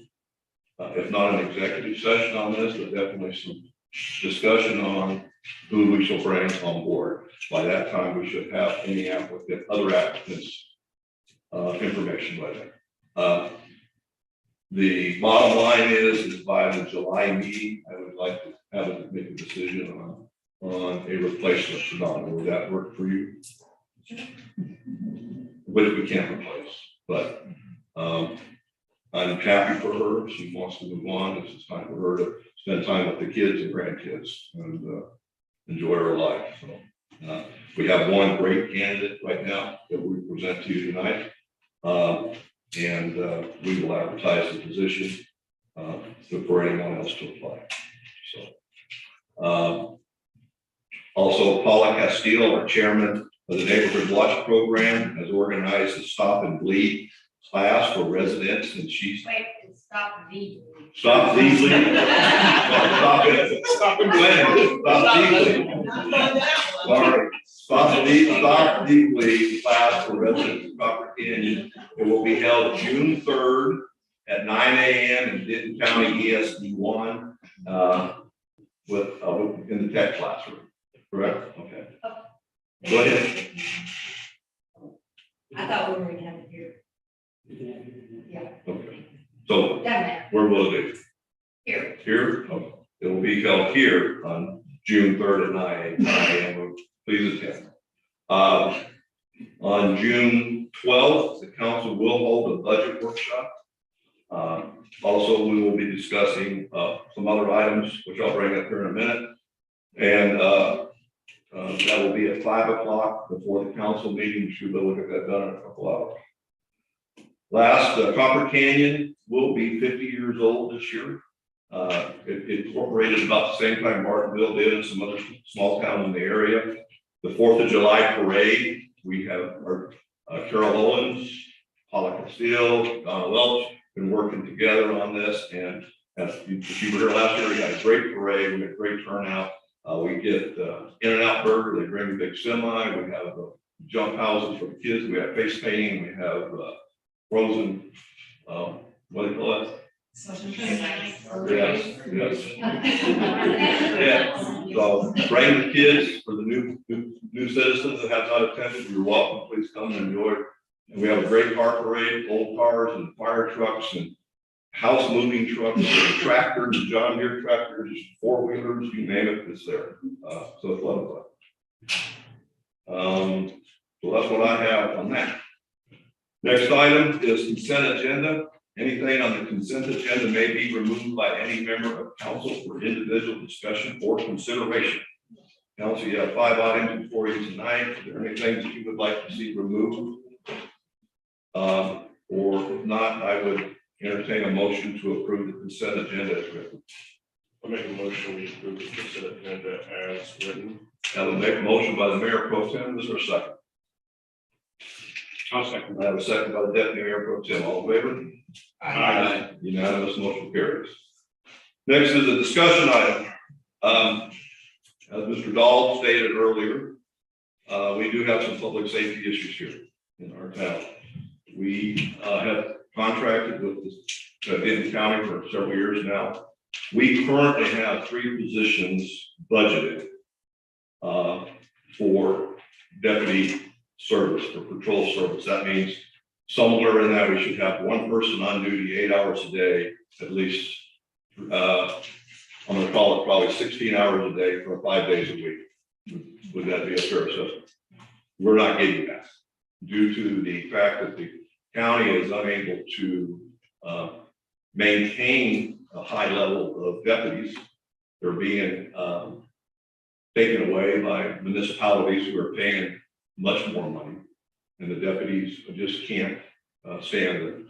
if not an executive session on this, but definitely some discussion on who we shall bring on board. By that time, we should have any applicant, other applicants, information by then. The bottom line is by the July meeting, I would like to have it make a decision on a replacement for Donna. Would that work for you? Which we can't replace, but I'm happy for her. She wants to move on. This is time for her to spend time with the kids and grandkids and enjoy her life. So we have one great candidate right now that we present to you tonight. And we will advertise the position for anyone else to apply. So also Paula Castillo, our chairman of the Neighborhood Watch Program, has organized a Stop and Bleed class for residents, and she's Wait, stop the. Stop the bleeding. Stop it. Stop and bleed. Stop the bleeding. Sorry. Stop the bleed class for residents of Copper Canyon. It will be held June 3rd at 9 a.m. in Denton County ESD 1 in the tech classroom. Correct? Okay. Go ahead. I thought we were gonna have it here. Okay. So Doesn't matter. where will it be? Here. Here? Okay. It will be held here on June 3rd at 9 a.m. Please attend. On June 12th, the council will hold a budget workshop. Also, we will be discussing some other items, which I'll bring up here in a minute. And that will be at 5 o'clock before the council meeting. We should be able to get that done in a couple hours. Last, Copper Canyon will be 50 years old this year. It incorporated about the same time Martinville did and some other small towns in the area. The 4th of July parade, we have our Carol Owens, Paula Castillo, Donna Welch, been working together on this. And as you were here last year, we had a great parade, we had a great turnout. We get In-N-Out Burger, they bring a big semi, we have jump houses for the kids, we have face painting, we have frozen, what do you call that? Yes, yes. Yeah, so bring the kids for the new citizens that have not attended, you're welcome, please come and enjoy it. And we have a great car parade, old cars and fire trucks and house moving trucks, and tractors, John Deere tractors, four-wheelers, you name it, it's there. So it's a lot of fun. So that's what I have on that. Next item is consent agenda. Anything on the consent agenda may be removed by any member of council for individual discussion or consideration. Council, you have 5 items before you tonight. Are there any things that you would like to see removed? Or if not, I would entertain a motion to approve the consent agenda as written. I'll make a motion to approve the consent agenda as written. I will make a motion by the mayor pro tem. Is there a second? I'll second. I have a second by the deputy mayor pro tem. All in favor? Aye. Unanimous, motion carries. Next is a discussion item. As Mr. Dahl stated earlier, we do have some public safety issues here in our town. We have contracted with the Denton County for several years now. We currently have 3 positions budgeted for deputy service, for patrol service. That means somewhere in that we should have 1 person on duty 8 hours a day, at least. I'm going to call it probably 16 hours a day for 5 days a week. Would that be a fair assessment? We're not getting that due to the fact that the county is unable to maintain a high level of deputies. They're being taken away by municipalities who are paying much more money. and the deputies just can't stand it.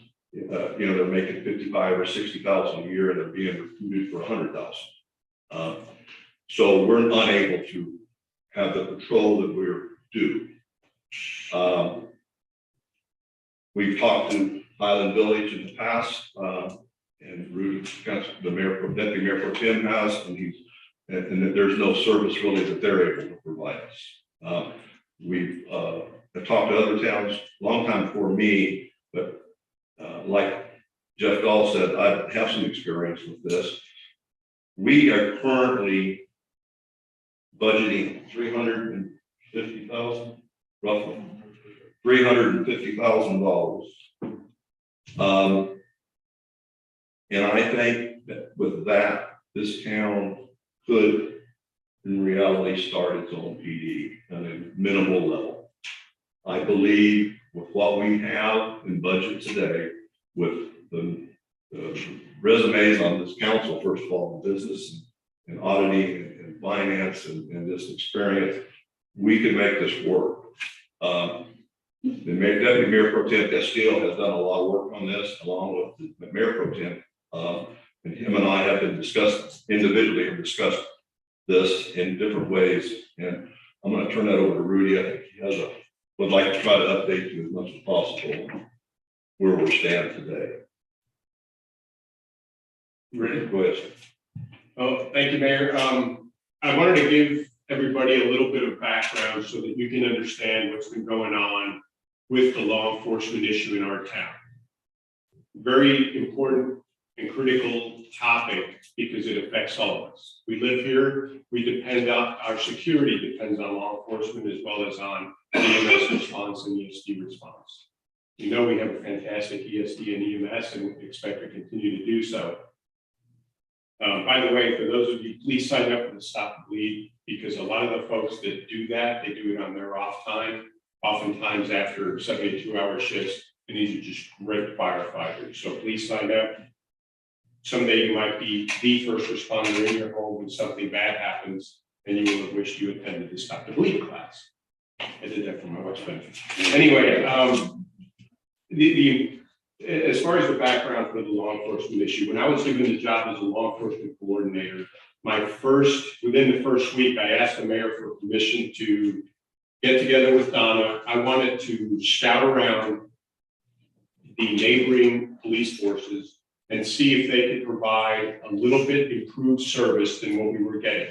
They're making 55 or 60,000 a year, and they're being recruited for 100,000. So we're unable to have the patrol that we're due. We've talked to Highland Village in the past, and Rudy, the mayor, deputy mayor pro tem has, and that there's no service really that they're able to provide us. We've talked to other towns a long time before me, but like Jeff Dahl said, I have some experience with this. We are currently budgeting 350,000, roughly $350,000. And I think that with that, this town could, in reality, start its own PD on a minimal level. I believe with what we have in budget today, with the resumes on this council, first of all, in business and auditing and finance and this experience, we can make this work. The Deputy Mayor Pro Tem Castillo has done a lot of work on this, along with the Mayor Pro Tem. And him and I have been individually have discussed this in different ways. And I'm going to turn that over to Rudy. I think he would like to try to update you as much as possible where we stand today. Ready? Go ahead. Oh, thank you, Mayor. I wanted to give everybody a little bit of background so that you can understand what's been going on with the law enforcement issue in our town. Very important and critical topic because it affects all of us. We live here, we depend on, our security depends on law enforcement as well as on EMS response and ESD response. You know we have a fantastic ESD and EMS and we expect to continue to do so. By the way, for those of you, please sign up for the Stop the Bleed, because a lot of the folks that do that, they do it on their off time, oftentimes after 72-hour shifts, and these are just great firefighters. So please sign up. Someday you might be the first responder in your home when something bad happens, and you will have wished you attended the Stop the Bleed class. I did that for my wife's benefit. Anyway, as far as the background for the law enforcement issue, when I was given the job as a law enforcement coordinator, within the first week, I asked the mayor for permission to get together with Donna. I wanted to scout around the neighboring police forces and see if they could provide a little bit improved service than what we were getting.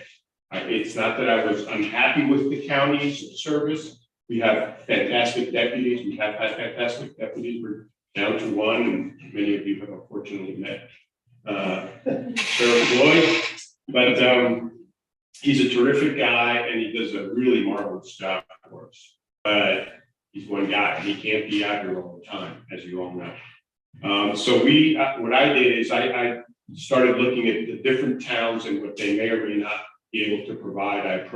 It's not that I was unhappy with the county's service. We have fantastic deputies. We have had fantastic deputies. We're down to one, and many of you have unfortunately met Sheriff Lloyd, but he's a terrific guy and he does a really marvelous job for us. But he's one guy and he can't be out here all the time, as you all know. So what I did is I started looking at the different towns and what they may or may not be able to provide.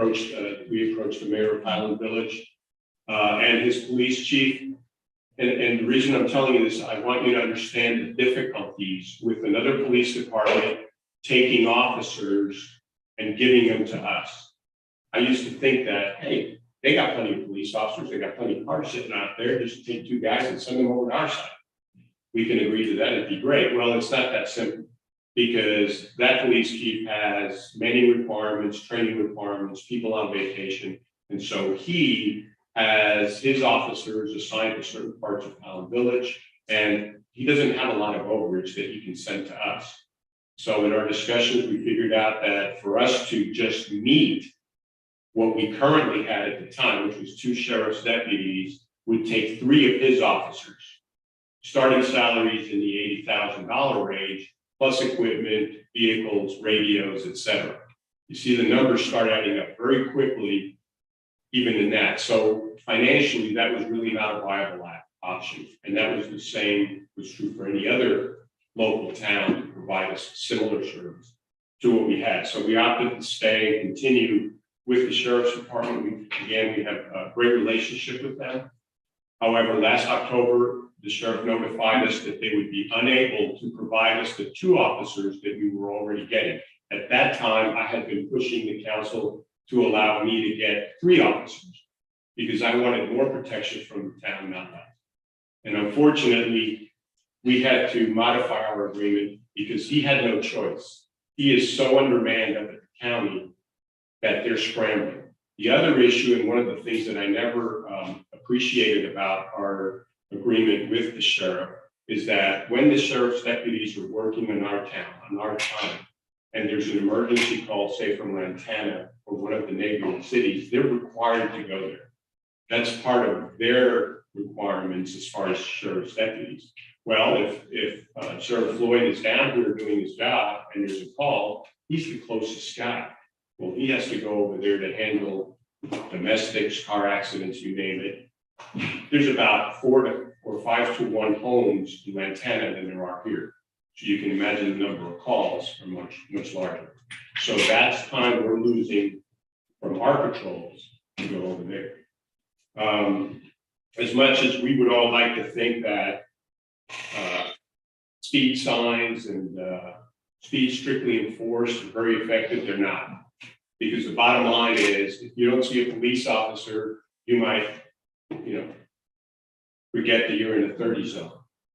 We approached the mayor of Highland Village and his police chief. And the reason I'm telling you this, I want you to understand the difficulties with another police department taking officers and giving them to us. I used to think that, hey, they got plenty of police officers, they got plenty of cars sitting out there, just take two guys and send them over to our side. We can agree to that, it'd be great. Well, it's not that simple, because that police chief has many requirements, training requirements, people on vacation. And so he has his officers assigned to certain parts of Highland Village, and he doesn't have a lot of overage that he can send to us. So in our discussions, we figured out that for us to just meet what we currently had at the time, which was 2 sheriff's deputies, would take 3 of his officers. Starting salaries in the $80,000 range, plus equipment, vehicles, radios, etc. You see the numbers start adding up very quickly, even in that. So financially, that was really not a viable option. And that was true for any other local town to provide us similar service to what we had. So we opted to stay and continue with the sheriff's department. We have a great relationship with them. However, last October, the sheriff notified us that they would be unable to provide us the 2 officers that we were already getting. At that time, I had been pushing the council to allow me to get 3 officers. because I wanted more protection from the town, not less. And unfortunately, we had to modify our agreement because he had no choice. He is so undermanned up at the county that they're scrambling. The other issue, and one of the things that I never appreciated about our agreement with the sheriff, is that when the sheriff's deputies are working in our town, on our time, and there's an emergency call, say from Lantana or one of the neighboring cities, they're required to go there. That's part of their requirements as far as sheriff's deputies. Well, if Sheriff Floyd is down here doing his job and there's a call, he's the closest guy. Well, he has to go over there to handle domestics, car accidents, you name it. There's about 4 or 5 to 1 homes in Lantana than there are here. So you can imagine the number of calls are much, much larger. So that's time we're losing from our patrols to go over there. As much as we would all like to think that speed signs and speed strictly enforced are very effective, they're not. Because the bottom line is, if you don't see a police officer, you might, forget that you're in the 30 zone.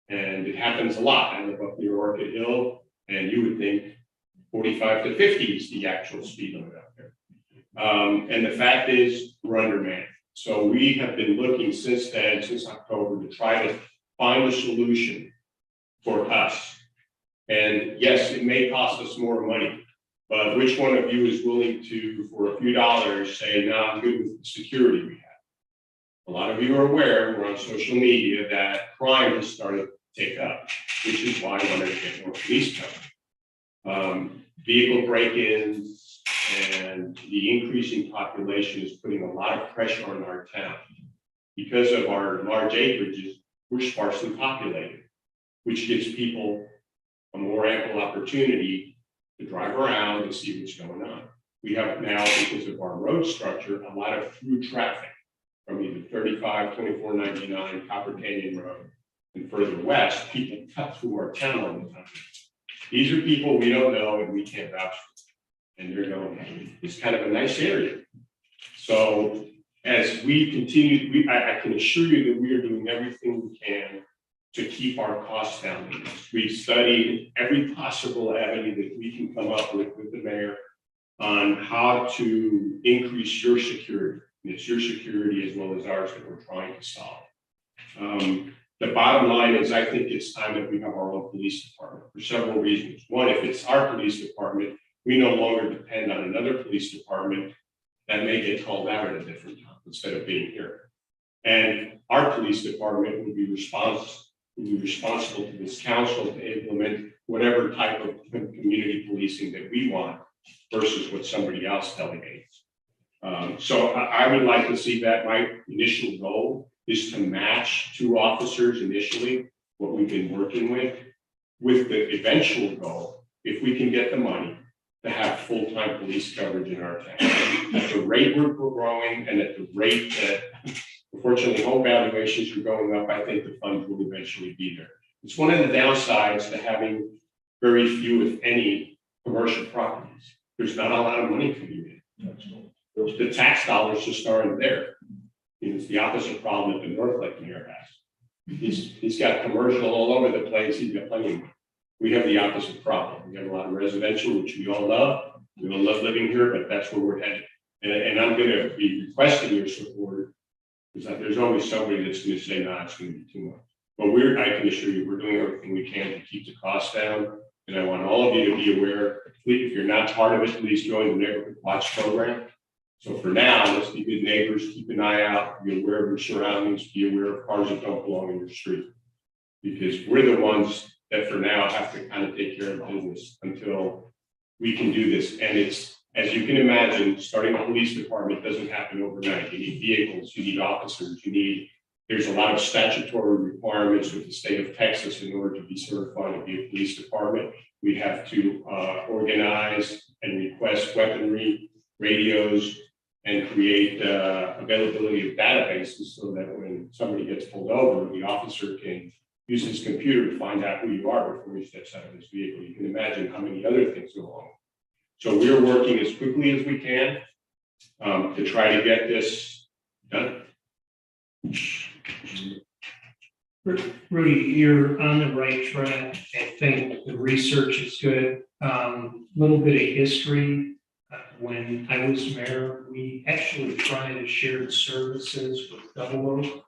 And it happens a lot. I live up near Orchid Hill, and you would think 45 to 50 is the actual speed limit out there. And the fact is, we're undermanned. So we have been looking since then, since October, to try to find a solution for us. And yes, it may cost us more money, but which one of you is willing to, for a few dollars, say, no, I'm good with the security we have? A lot of you are aware, we're on social media, that crime has started to take up, which is why I want to get more police coverage. Vehicle break-ins and the increasing population is putting a lot of pressure on our town. Because of our large acreages, we're sparsely populated, which gives people a more ample opportunity to drive around and see what's going on. We have now, because of our road structure, a lot of through traffic from either 35, 2499, Copper Canyon Road, and further west. People cut through our town all the time. These are people we don't know and we can't vouch for. And they're going, it's kind of a nice area. So as we continue, I can assure you that we are doing everything we can to keep our costs down. We've studied every possible avenue that we can come up with the mayor on how to increase your security. And it's your security as well as ours that we're trying to solve. The bottom line is, I think it's time that we have our own police department for several reasons. One, if it's our police department, we no longer depend on another police department that may get called out at a different time instead of being here. And our police department will be responsible to this council to implement whatever type of community policing that we want versus what somebody else delegates. So I would like to see that. My initial goal is to match 2 officers initially, what we've been working with the eventual goal, if we can get the money, to have full-time police coverage in our town. At the rate we're growing and at the rate that, unfortunately, home valuations are going up, I think the funds will eventually be there. It's one of the downsides to having very few, if any, commercial properties. There's not a lot of money coming in. The tax dollars just aren't there. It's the opposite problem that the North Lake mayor has. He's got commercial all over the place. He's got plenty of money. We have the opposite problem. We have a lot of residential, which we all love. We all love living here, but that's where we're headed. And I'm going to be requesting your support, because there's always somebody that's going to say, no, it's going to be too much. But I can assure you, we're doing everything we can to keep the costs down. And I want all of you to be aware, if you're not part of it, please join the Neighborhood Watch program. So for now, let's be good neighbors, keep an eye out, be aware of your surroundings, be aware of cars that don't belong in your street. Because we're the ones that for now have to kind of take care of business until we can do this. And it's, as you can imagine, starting a police department doesn't happen overnight. You need vehicles, you need officers, there's a lot of statutory requirements with the state of Texas in order to be certified to be a police department. We have to organize and request weaponry, radios, and create availability of databases so that when somebody gets pulled over, the officer can use his computer to find out who you are before he steps out of his vehicle. You can imagine how many other things go along. So we're working as quickly as we can to try to get this done. Rudy, you're on the right track. I think the research is good. Little bit of history. When I was mayor, we actually tried to share services with Double Oak.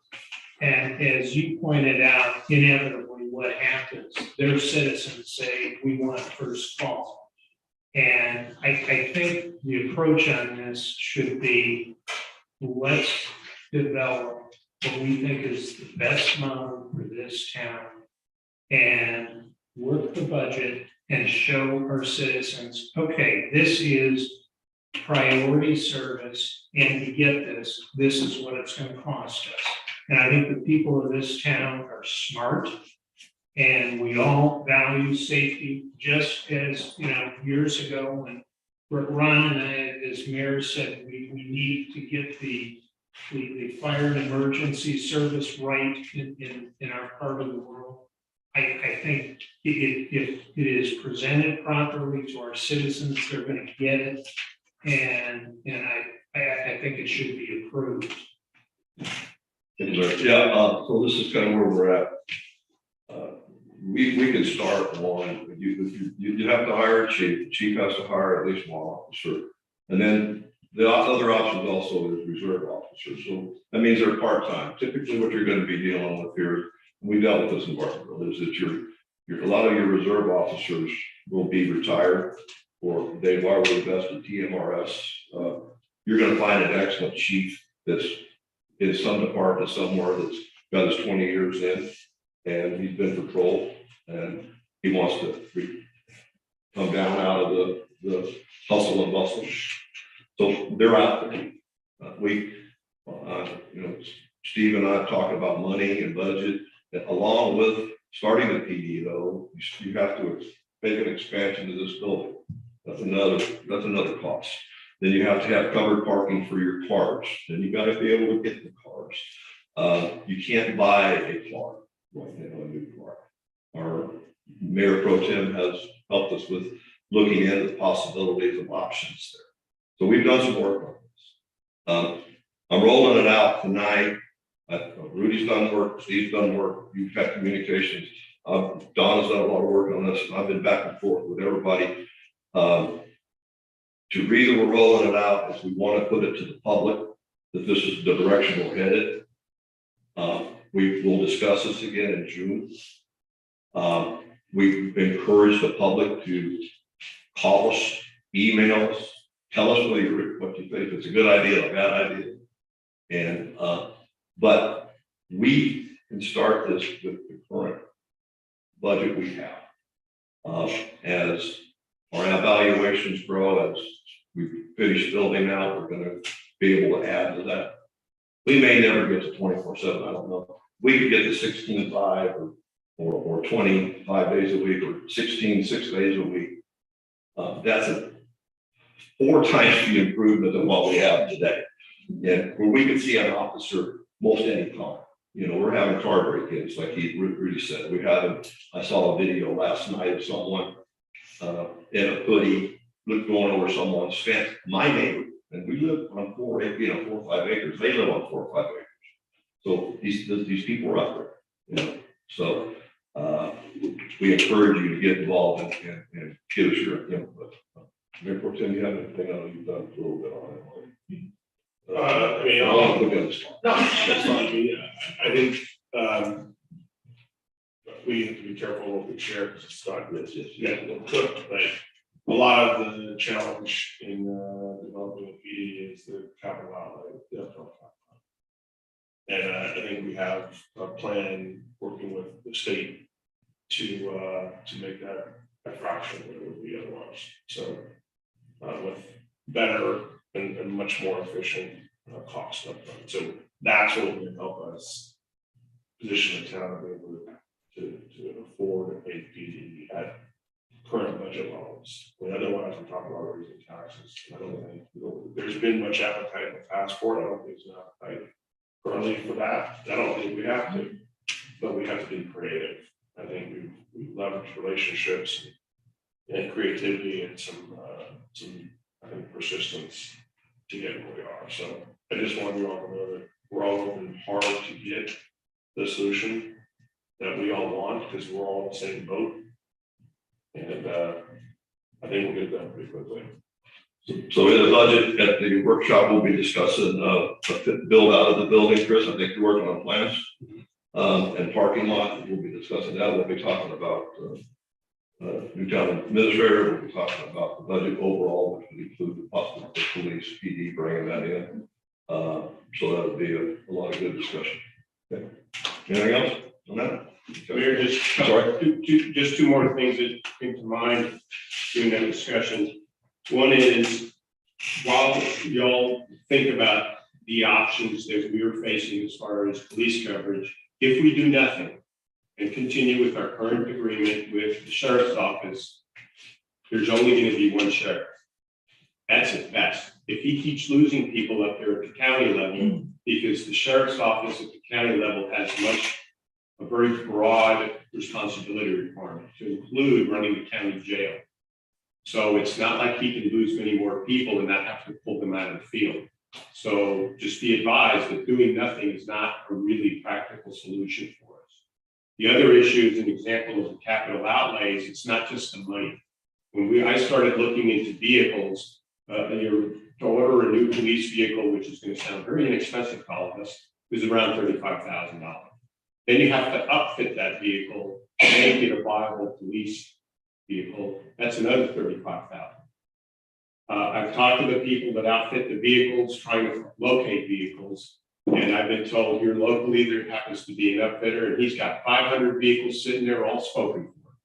And as you pointed out, inevitably what happens, their citizens say, we want first call. And I think the approach on this should be, let's develop what we think is the best model for this town and work the budget and show our citizens, okay, this is priority service, and to get this, this is what it's going to cost us. And I think the people of this town are smart, and we all value safety, just as, years ago when Ron and I, as mayor, said we need to get the fire and emergency service right in our part of the world. I think if it is presented properly to our citizens, they're going to get it. And I think it should be approved. Yeah, so this is kind of where we're at. We can start one, you have to hire a chief, the chief has to hire at least one officer. And then the other option also is reserve officers. So that means they're part-time. Typically what you're going to be dealing with here, we dealt with this in Bartonville, is that a lot of your reserve officers will be retired, or they've already vested TMRS. You're going to find an excellent chief that's in some department somewhere that's got his 20 years in, and he's been patrol, and he wants to come down out of the hustle and bustle. So they're out there. Steve and I talk about money and budget, along with starting the PD though, you have to make an expansion to this building. That's another cost. Then you have to have covered parking for your cars. Then you got to be able to get the cars. You can't buy a car right now, a new car. Our Mayor Pro Tem has helped us with looking into the possibilities of options there. So we've done some work on this. I'm rolling it out tonight. Rudy's done work, Steve's done work, you've had communications. Donna's done a lot of work on this, and I've been back and forth with everybody. To reason we're rolling it out is we want to put it to the public that this is the direction we're headed. We will discuss this again in June. We've encouraged the public to call us, email us, tell us what you think. It's a good idea, a bad idea. And but we can start this with the current budget we have. As our evaluations grow, as we finish building out, we're going to be able to add to that. We may never get to 24/7. I don't know. We could get to 16/5 or 25 days a week, or 16 6 days a week. That's a 4 times the improvement than what we have today. And where we can see an officer most any time. We're having car break-ins, like Rudy said. I saw a video last night of someone in a hoodie going over someone's fence, my neighbor, and we live on 4 or 5 acres. They live on 4 or 5 acres. So these people are out there. So we encourage you to get involved and give us your input. Mayor Pro Tem, you have anything? I know you've done a little bit on it. That's fine. I think we have to be careful what we share because it's not cooked, but a lot of the challenge in developing a PD is the capital outlay, the upfront capital. And I think we have a plan working with the state to make that a fraction of what it would be otherwise. So with better and much more efficient cost upfront. So that's what will help us position the town to be able to afford a PD at current budget levels. Otherwise, we're talking about raising taxes. I don't think there's been much appetite in the past for it. I don't think there's an appetite currently for that. I don't think we have to, but we have to be creative. I think we've leveraged relationships and creativity and some I think persistence to get where we are. So I just want you all to know that we're all working hard to get the solution that we all want, because we're all in the same boat. And I think we'll get that pretty quickly. So in the budget at the workshop, we'll be discussing build out of the building, Chris. I think you're working on plans. And parking lot, we'll be discussing that. We'll be talking about new town administrator. We'll be talking about the budget overall, which would include the possible police, PD, bringing that in. So that would be a lot of good discussion. Okay. Anything else on that? Mayor, just two more things that came to mind during that discussion. One is, while y'all think about the options that we are facing as far as police coverage, if we do nothing and continue with our current agreement with the sheriff's office, there's only going to be one sheriff. That's at best. If he keeps losing people up there at the county level, because the sheriff's office at the county level has a very broad responsibility requirement to include running the county jail. So it's not like he can lose many more people and not have to pull them out of the field. So just be advised that doing nothing is not a really practical solution for us. The other issue is an example of the capital outlays. It's not just the money. When I started looking into vehicles, to order a new police vehicle, which is going to sound very inexpensive to all of us, is around $35,000. Then you have to upfit that vehicle, make it a viable police vehicle. That's another $35,000. I've talked to the people that outfit the vehicles, trying to locate vehicles, and I've been told here locally there happens to be an upfitter, and he's got 500 vehicles sitting there all spoken for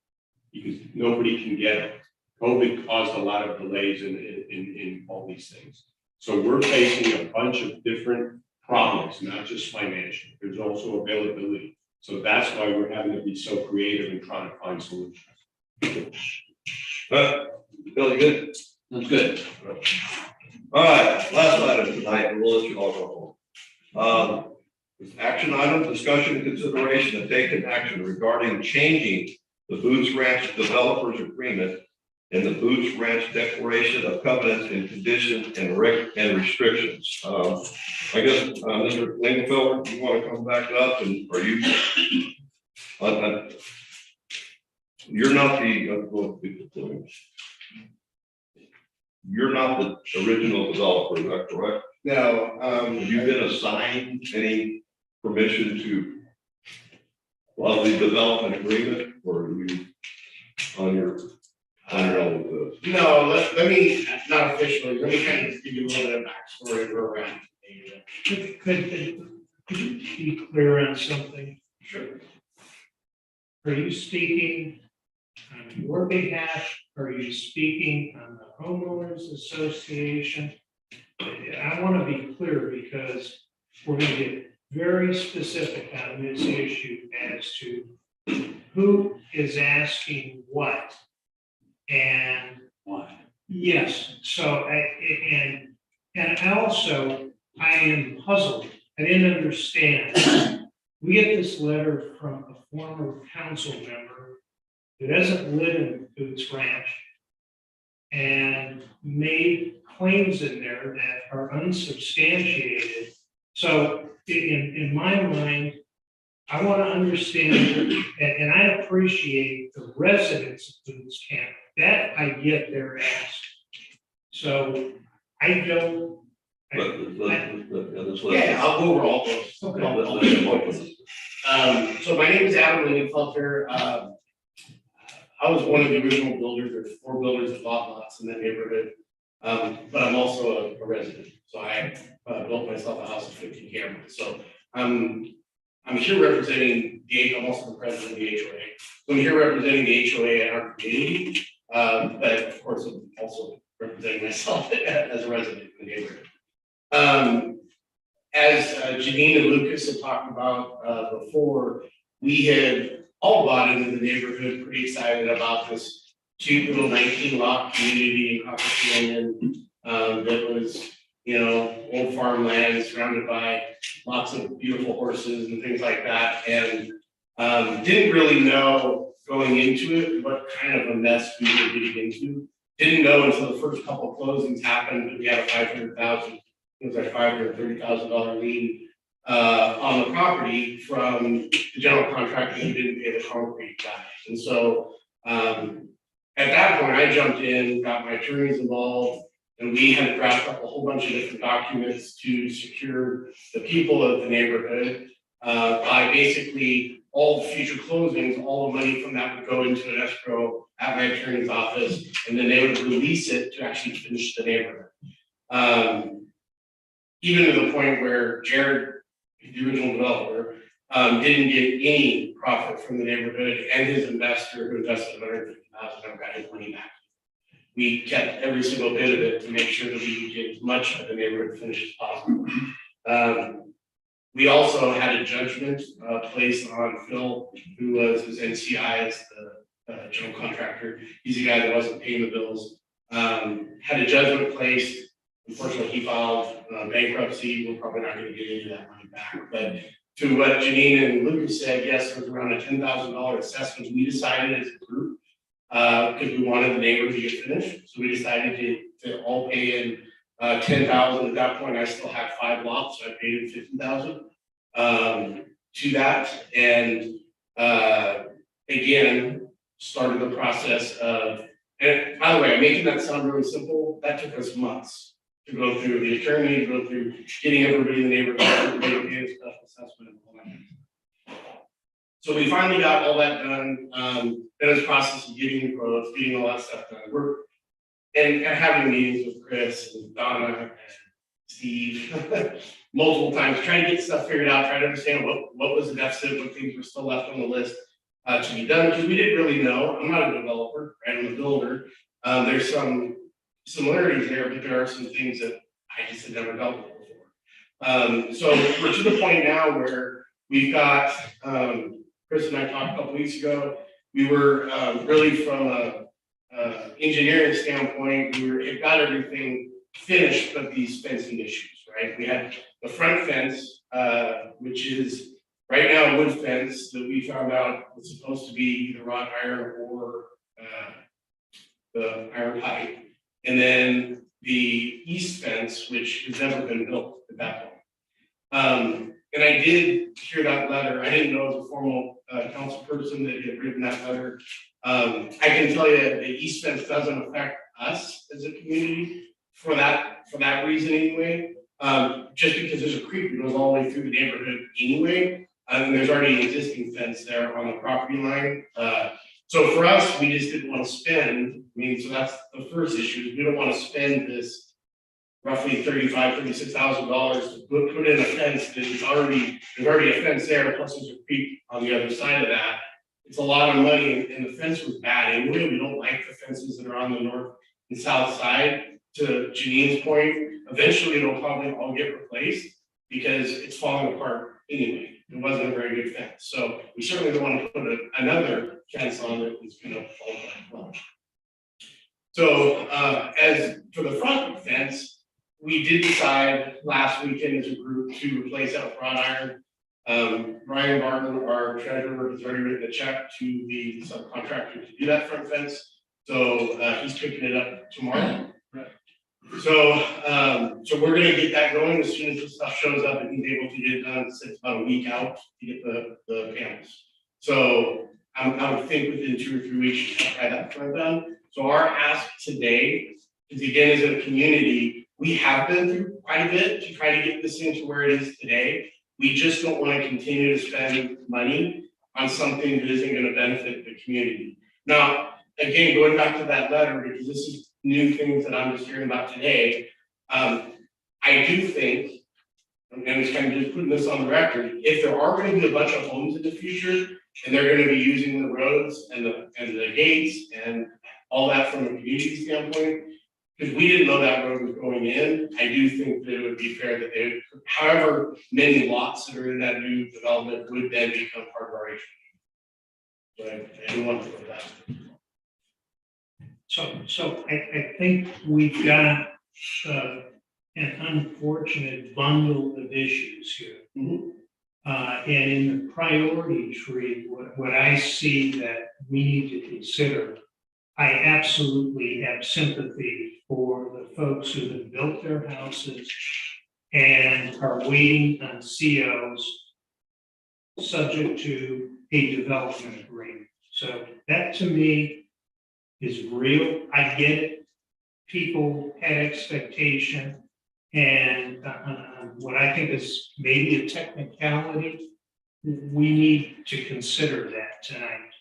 because nobody can get them. COVID caused a lot of delays in all these things. So we're facing a bunch of different problems, not just financial. There's also availability. So that's why we're having to be so creative and trying to find solutions. Billy, good? That's good. All right, last item tonight, and we'll let you all go home. Action item, discussion and consideration of taking action regarding changing the Boots Ranch Developers Agreement and the Boots Ranch Declaration of Covenants and Conditions and Restrictions. I guess, Mr. Lingenfelder, you want to come back up, and are you? You're not you're not the original developer, is that correct? No. Have you been assigned any permission to the development agreement, or are you on your own with this? No, let me, not officially, let me kind of give you a little bit of backstory of where we're at. Could you be clear on something? Sure. Are you speaking on your behalf? Are you speaking on the homeowners association? I want to be clear because we're going to get very specific on this issue as to who is asking what and Why? yes. So and also I am puzzled. I didn't understand. We get this letter from a former council member who doesn't live in Boots Ranch and made claims in there that are unsubstantiated. So in my mind, I want to understand, and I appreciate the residents of Boots Camp, that I get their ask. So I don't. Yeah, I'll go over all those. So my name is Adam Lingenfelter. I was one of the original builders. There's 4 builders that bought lots in that neighborhood. But I'm also a resident. So I built myself a house of 15 cameras. So I'm here representing I'm also the president of the HOA. So I'm here representing the HOA in our community. But of course, I'm also representing myself as a resident in the neighborhood. As Janine and Lucas have talked about before, we had all bought into the neighborhood, pretty excited about this cute little 19-lot community in Copper Canyon that was, old farmland surrounded by lots of beautiful horses and things like that. And didn't really know going into it what kind of a mess we were getting into. Didn't know until the first couple of closings happened that we had a $530,000 lien on the property from the general contractor who didn't pay the concrete guy. And so, at that point, I jumped in, got my attorneys involved, and we had to draft up a whole bunch of different documents to secure the people of the neighborhood. By basically all future closings, all the money from that would go into an escrow at my attorney's office, and then they would release it to actually finish the neighborhood. Even to the point where Jared, the original developer, didn't get any profit from the neighborhood, and his investor who invested $150,000 got his money back. We kept every single bit of it to make sure that we could get as much of the neighborhood finished as possible. We also had a judgment placed on Phil, who was his NCI as the general contractor. He's the guy that wasn't paying the bills. Had a judgment placed. Unfortunately, he filed bankruptcy. We're probably not going to get any of that money back. But to what Janine and Lucas said, yes, there was around a $10,000 assessment. We decided as a group, because we wanted the neighborhood to get finished. So we decided to all pay in $10,000. At that point, I still had 5 lots, so I paid in $50,000 to that. And again, started the process of, and by the way, I'm making that sound really simple. That took us months to go through the attorney, to go through getting everybody in the neighborhood, everybody to pay a special assessment and all that. So we finally got all that done. Then it was process of getting the quotes, getting all that stuff done. And having meetings with Chris and Donna and Steve multiple times, trying to get stuff figured out, trying to understand what was the deficit, what things were still left on the list to be done, because we didn't really know. I'm not a developer, right? I'm a builder. There's some similarities there, but there are some things that I just had never dealt with before. So we're to the point now where we've got, Chris and I talked a couple weeks ago, we were really from a engineering standpoint, it got everything finished, but these fencing issues, right? We had the front fence, which is right now wood fence that we found out was supposed to be either wrought iron or the iron pipe. And then the east fence, which has never been built at that point. And I did hear that letter. I didn't know as a formal council person that had written that letter. I can tell you the east fence doesn't affect us as a community for that reason anyway. Just because there's a creek that goes all the way through the neighborhood anyway, and there's already an existing fence there on the property line. So for us, we just didn't want to spend, so that's the first issue, is we don't want to spend this roughly $36,000 to put in a fence that is there's already a fence there, plus there's a creek on the other side of that. It's a lot of money, and the fence was bad anyway. We don't like the fences that are on the north and south side. To Janine's point, eventually it'll probably all get replaced because it's falling apart anyway. It wasn't a very good fence. So we certainly don't want to put another fence on it that's going to fall apart. So as for the front fence, we did decide last weekend as a group to replace that with wrought iron. Brian Barton, our treasurer, has already written a check to the subcontractor to do that front fence. So he's picking it up tomorrow. So we're gonna get that going as soon as the stuff shows up and he's able to get it done. It's about a week out to get the panels. So I would think within 2 or 3 weeks, we should try that front done. So our ask today is, again, as a community, we have been through quite a bit to try to get this thing to where it is today. We just don't want to continue to spend money on something that isn't going to benefit the community. Now, again, going back to that letter, because this is new things that I'm just hearing about today, I do think, and I'm just kind of just putting this on the record, if there are going to be a bunch of homes in the future, and they're going to be using the roads and the gates and all that from a community standpoint, because we didn't know that road was going in, I do think that it would be fair that they, however many lots that are in that new development would then become part of our HOA. But I do want to put that. So I think we've got an unfortunate bundle of issues here. Mm-hmm. And in the priority tree, what I see that we need to consider, I absolutely have sympathy for the folks who have built their houses and are waiting on COs subject to a development agreement. So that to me is real. I get it. People had expectation, and what I think is maybe a technicality, we need to consider that tonight.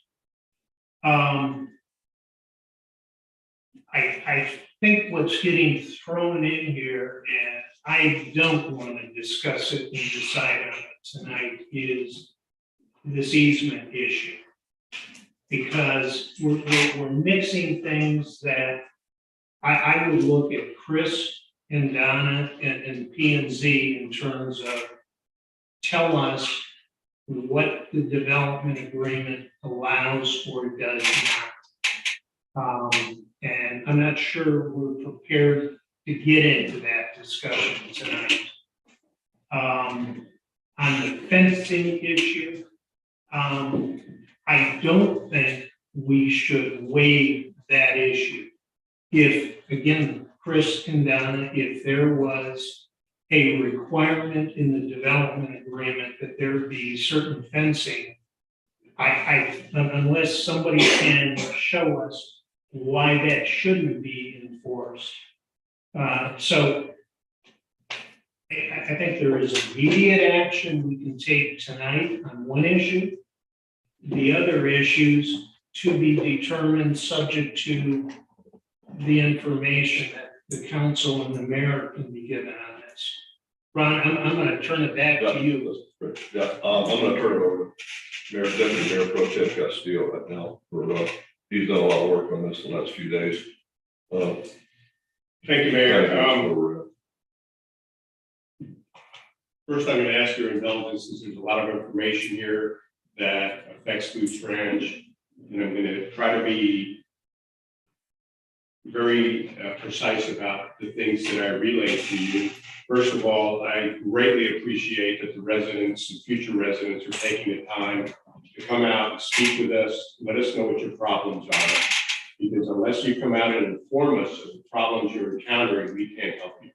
I think what's getting thrown in here, and I don't want to discuss it and decide on it tonight, is this easement issue. Because we're mixing things that I would look at Chris and Donna and P and Z in terms of tell us what the development agreement allows or does not. And I'm not sure we're prepared to get into that discussion tonight. On the fencing issue, I don't think we should waive that issue. If, again, Chris and Donna, if there was a requirement in the development agreement that there be certain fencing, unless somebody can show us why that shouldn't be enforced. So I think there is immediate action we can take tonight on one issue. The other issues to be determined subject to the information that the council and the mayor can be given on this. Ron, I'm going to turn it back to you. Yeah, I'm gonna turn it over to Mayor, Deputy Mayor Pro Tem Castillo right now. He's done a lot of work on this the last few days. Thank you, Mayor. First, I'm going to ask your indulgence, since there's a lot of information here that affects Boots Ranch, and I'm going to try to be very precise about the things that I relay to you. First of all, I greatly appreciate that the residents and future residents are taking the time to come out and speak with us, let us know what your problems are. Because unless you come out and inform us of the problems you're encountering, we can't help you.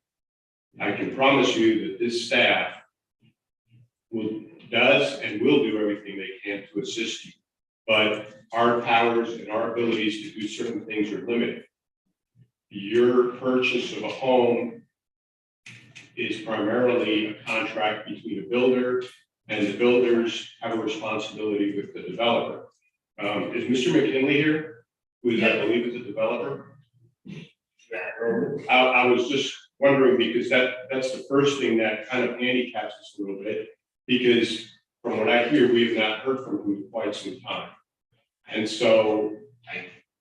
I can promise you that this staff does and will do everything they can to assist you. But our powers and our abilities to do certain things are limited. Your purchase of a home is primarily a contract between a builder, and the builders have a responsibility with the developer. Is Mr. McKinley here? Who is, I believe, is a developer? I was just wondering, because that's the first thing that kind of handicaps us a little bit, because from what I hear, we have not heard from him in quite some time. And so.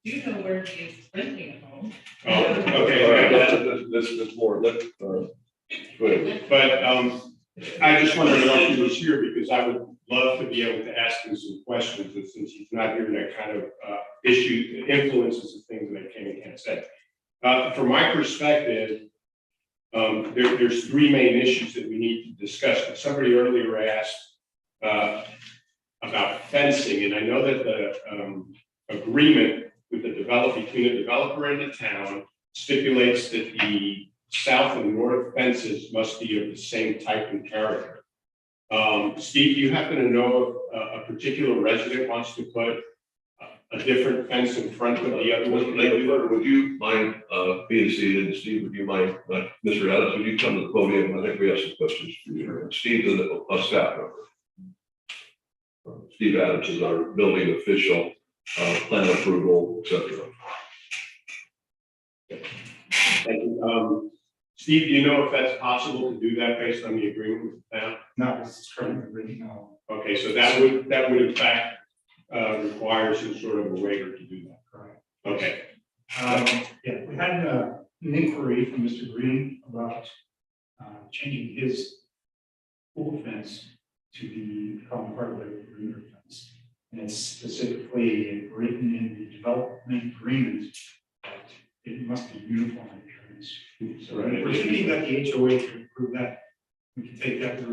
You know where he's renting a home. Oh, okay. That's more, go ahead. But I just wanted to know if he was here, because I would love to be able to ask him some questions, and since he's not here, that kind of influences the things that I can and can't say. From my perspective, there's three main issues that we need to discuss. But somebody earlier asked about fencing, and I know that the agreement with the between the developer and the town stipulates that the south and north fences must be of the same type and character. Steve, do you happen to know if a particular resident wants to put a different fence in front of the other one? Would you mind being seated? And Steve, would you mind, Mr. Adams, would you come to the podium? I think we have some questions for you. Steve's a staff member. Steve Adams is our building official, plan approval, etc. Thank you. Steve, do you know if that's possible to do that based on the agreement with the town? No, this is currently written, no. Okay, so that would in fact require some sort of a waiver to do that. Correct. Okay. Yeah, we had an inquiry from Mr. Green about changing his pool fence to become part of the perimeter fence. And it's specifically written in the development agreement that it must be uniform appearance. So we're thinking that the HOA can approve that. We can take that to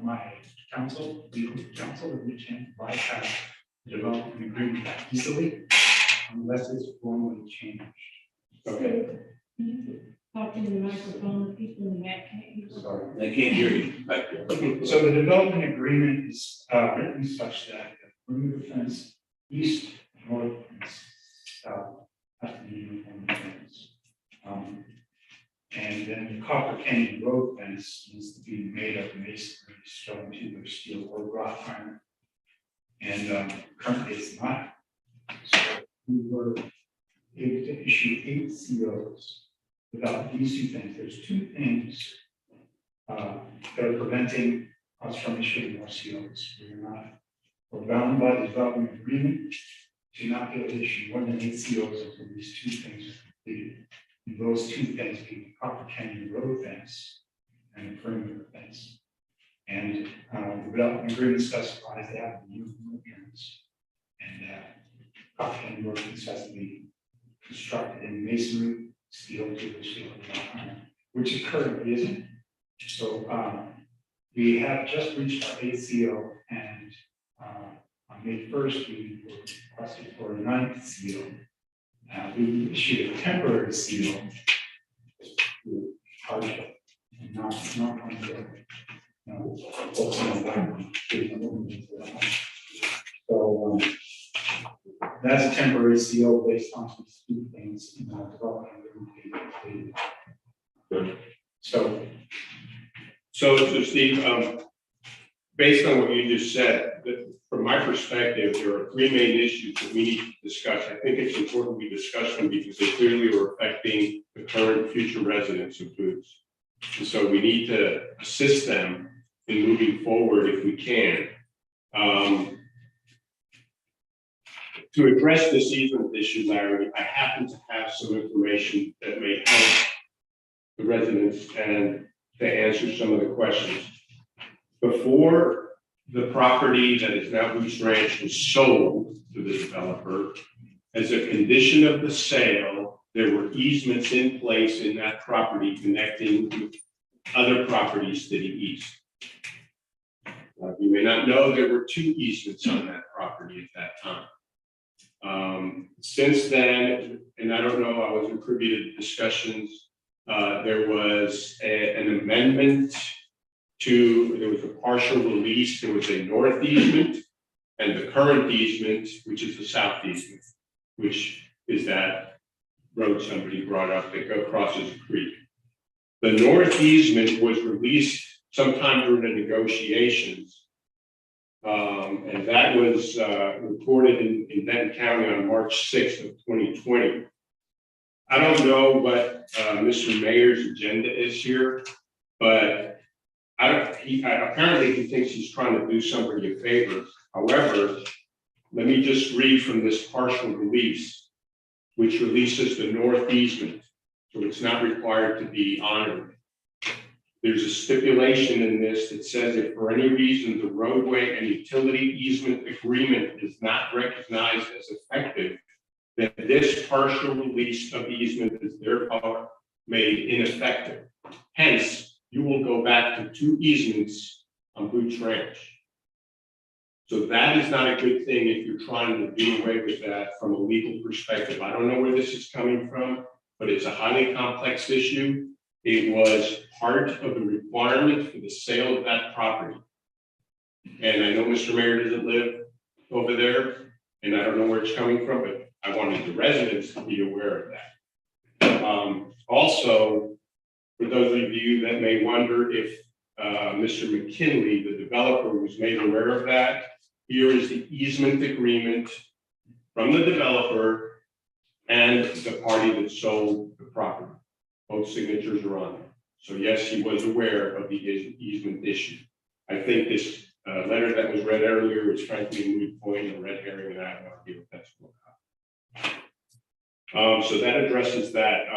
my council, legal council, and we can bypass the development agreement that easily unless it's formally changed. Okay. talk in the microphone, people in the back can't hear. Sorry. They can't hear you back there. So the development agreement is written such that the perimeter fence east, north, and south have to be uniform fence. And then the Copper Canyon Road fence needs to be made of masonry, stone, tubular steel, or wrought iron. And currently it's not. So we were able to issue 8 COs without these 2 things. There's 2 things that are preventing us from issuing more COs. We're bound by the development agreement to not be able to issue more than 8 COs until these 2 things are completed. And those 2 things being the Copper Canyon Road fence and the perimeter fence. And the development agreement specifies they have to be uniform appearance. And Copper Canyon Road fence has to be constructed in masonry, steel, tubular steel, and iron, which it currently isn't. So we have just reached our 8th CO, and on May 1st, we were requested for a 9th CO. We issued a temporary CO. Partial, and not on the, so that's a temporary CO based on these 2 things in the development agreement. So Steve, based on what you just said, from my perspective, there are 3 main issues that we need to discuss. I think it's important we discuss them because they clearly are affecting the current and future residents of Booths. And so we need to assist them in moving forward if we can. To address this easement issue, Larry, I happen to have some information that may help the residents and to answer some of the questions. Before the property that is now Booths Ranch was sold to the developer, as a condition of the sale, there were easements in place in that property connecting with other properties to the east. You may not know there were 2 easements on that property at that time. Since then, and I don't know, I wasn't privy to the discussions, there was an amendment there was a partial release, there was a north easement and the current easement, which is the south easement, which is that road somebody brought up that crosses a creek. The north easement was released sometime during the negotiations. And that was reported in Benton County on March 6th of 2020. I don't know what Mr. Mayor's agenda is here, but apparently he thinks he's trying to do somebody a favor. However, let me just read from this partial release, which releases the north easement, so it's not required to be honored. There's a stipulation in this that says if for any reason the roadway and utility easement agreement is not recognized as effective, then this partial release of easement is therefore made ineffective. Hence, you will go back to 2 easements on Booths Ranch. So that is not a good thing if you're trying to do away with that from a legal perspective. I don't know where this is coming from, but it's a highly complex issue. It was part of the requirement for the sale of that property. And I know Mr. Mayor doesn't live over there, and I don't know where it's coming from, but I wanted the residents to be aware of that. Also, for those of you that may wonder if Mr. McKinley, the developer, was made aware of that, here is the easement agreement from the developer and the party that sold the property. Both signatures are on there. So yes, he was aware of the easement issue. I think this letter that was read earlier was frankly a moot point and a red herring, and I don't want to give a textbook. So that addresses that.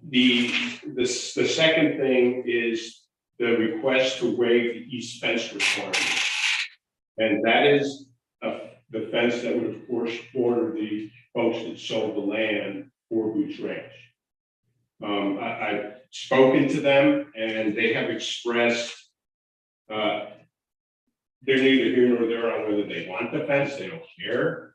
The second thing is the request to waive the east fence requirement. And that is the fence that would of course border the folks that sold the land for Booths Ranch. I've spoken to them and they have expressed they're neither here nor there on whether they want the fence, they don't care.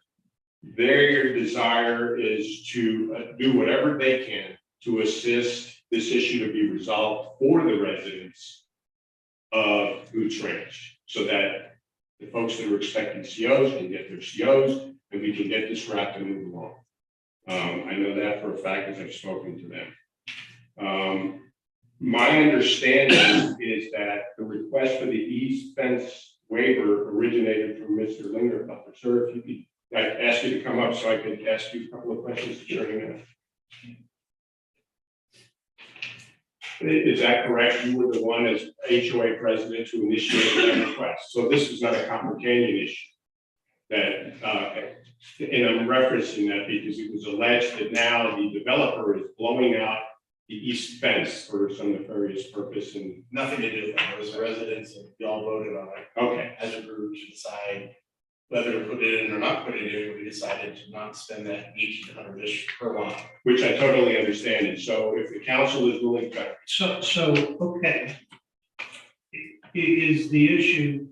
their desire is to do whatever they can to assist this issue to be resolved for the residents of Boots Ranch, so that the folks that are expecting COs can get their COs, and we can get this route to move along. I know that for a fact because I've spoken to them. My understanding is that the request for the east fence waiver originated from Mr. Lingerfelter. Sir, if you could, I'd ask you to come up so I could ask you a couple of questions concerning that. Is that correct? You were the one as HOA president who initiated that request. So this is not a Copper Canyon issue. That, and I'm referencing that because it was alleged that now the developer is blowing out the east fence for some nefarious purpose and. Nothing to do with that. It was the residents and we all voted on it. Okay. As a group to decide whether to put it in or not put it in. We decided to not spend that $1,800 per lot. Which I totally understand. And so if the council is willing to. So, okay. Is the issue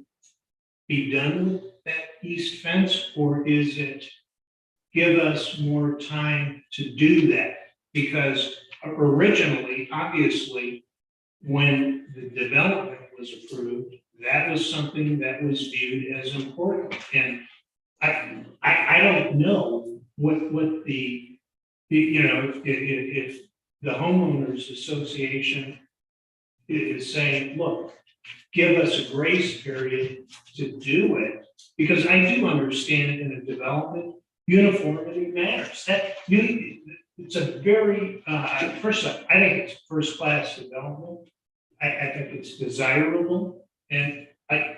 be done with that east fence, or is it give us more time to do that? Because originally, obviously, when the development was approved, that was something that was viewed as important. And I don't know what the, you know, if the homeowners association is saying, look, give us a grace period to do it, because I do understand in a development, uniformity matters. That it's a very, first off, I think it's first-class development. I think it's desirable. And I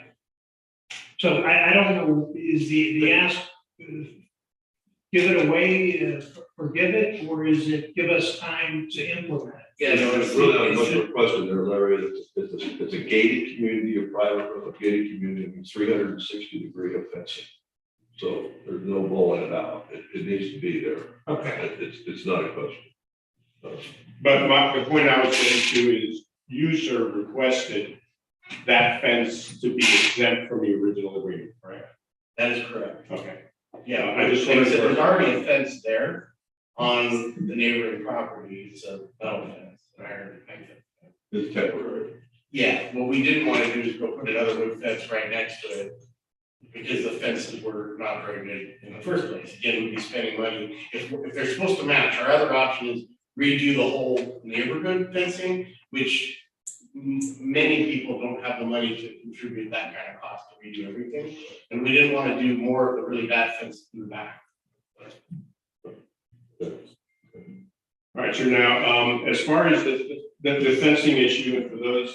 don't know, is the ask, give it away, forgive it, or is it give us time to implement it? Yeah, no, it's really not much of a question there, Larry. It's a gated community, a private, a gated community, with 360-degree of fencing. So there's no blowing it out. It needs to be there. Okay. It's not a question. But the point I was getting to is you, sir, requested that fence to be exempt from the original agreement, right? That is correct. Okay. Yeah, I just like I wanted said, to- there's already a fence there on the neighboring property. It's a metal fence, an iron pipe fence. It's temporary. Yeah, what we didn't want to do is go put another wood fence right next to it, because the fences were not very good in the first place. Again, we'd be spending money, if they're supposed to match, our other option is redo the whole neighborhood fencing, which many people don't have the money to contribute that kind of cost to redo everything. And we didn't want to do more of the really bad fence in the back. All right, so now, as far as the fencing issue, and for those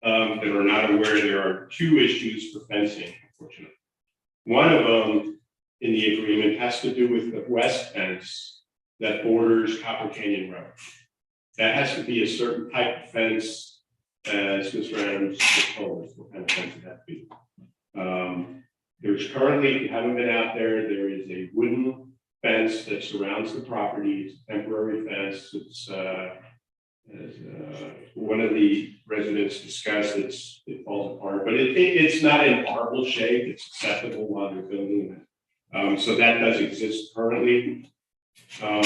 that are not aware, there are two issues for fencing, unfortunately. One of them in the agreement has to do with the west fence that borders Copper Canyon Road. That has to be a certain type of fence, as Mr. Adams told us, what kind of fence it has to be. There's currently, if you haven't been out there, there is a wooden fence that surrounds the property. It's a temporary fence. It's as one of the residents discussed, it falls apart, but it's not in horrible shape. It's acceptable while they're building it. So that does exist currently. And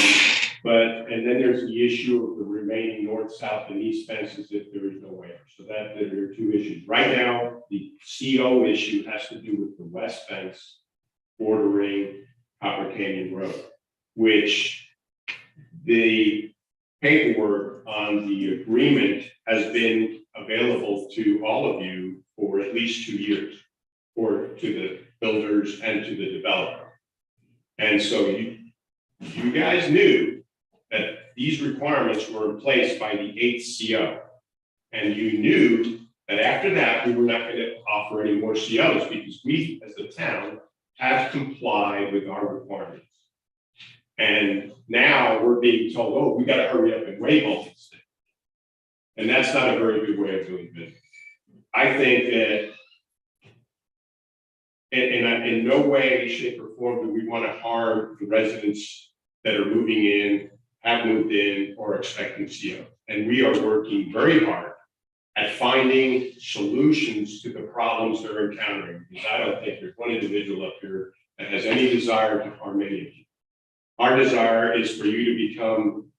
then there's the issue of the remaining north, south, and east fences if there is no waiver. So that there are two issues. Right now, the CO issue has to do with the west fence bordering Copper Canyon Road, which the paperwork on the agreement has been available to all of you for at least 2 years, or to the builders and to the developer. And so you guys knew that these requirements were in place by the 8th CO. And you knew that after that, we were not going to offer any more COs because we, as the town, have complied with our requirements. And now we're being told, oh, we got to hurry up and waive all these things. And that's not a very good way of doing business. I think that in no way, shape, or form do we want to harm the residents that are moving in, have moved in, or expecting CO. And we are working very hard at finding solutions to the problems they're encountering. Because I don't think there's one individual up here that has any desire to harm any of you. Our desire is for you to become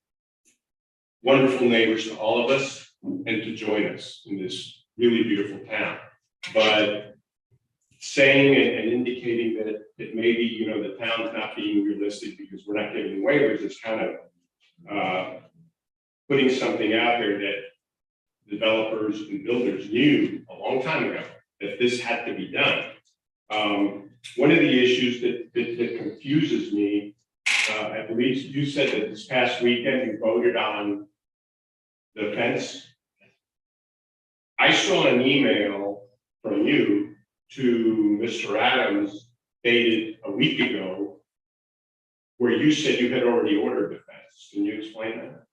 wonderful neighbors to all of us and to join us in this really beautiful town. But saying and indicating that maybe, you know, the town's not being realistic because we're not giving waivers is kind of putting something out there that developers and builders knew a long time ago that this had to be done. One of the issues that confuses me, I believe you said that this past weekend you voted on the fence. I saw an email from you to Mr. Adams dated a week ago where you said you had already ordered the fence. Can you explain that?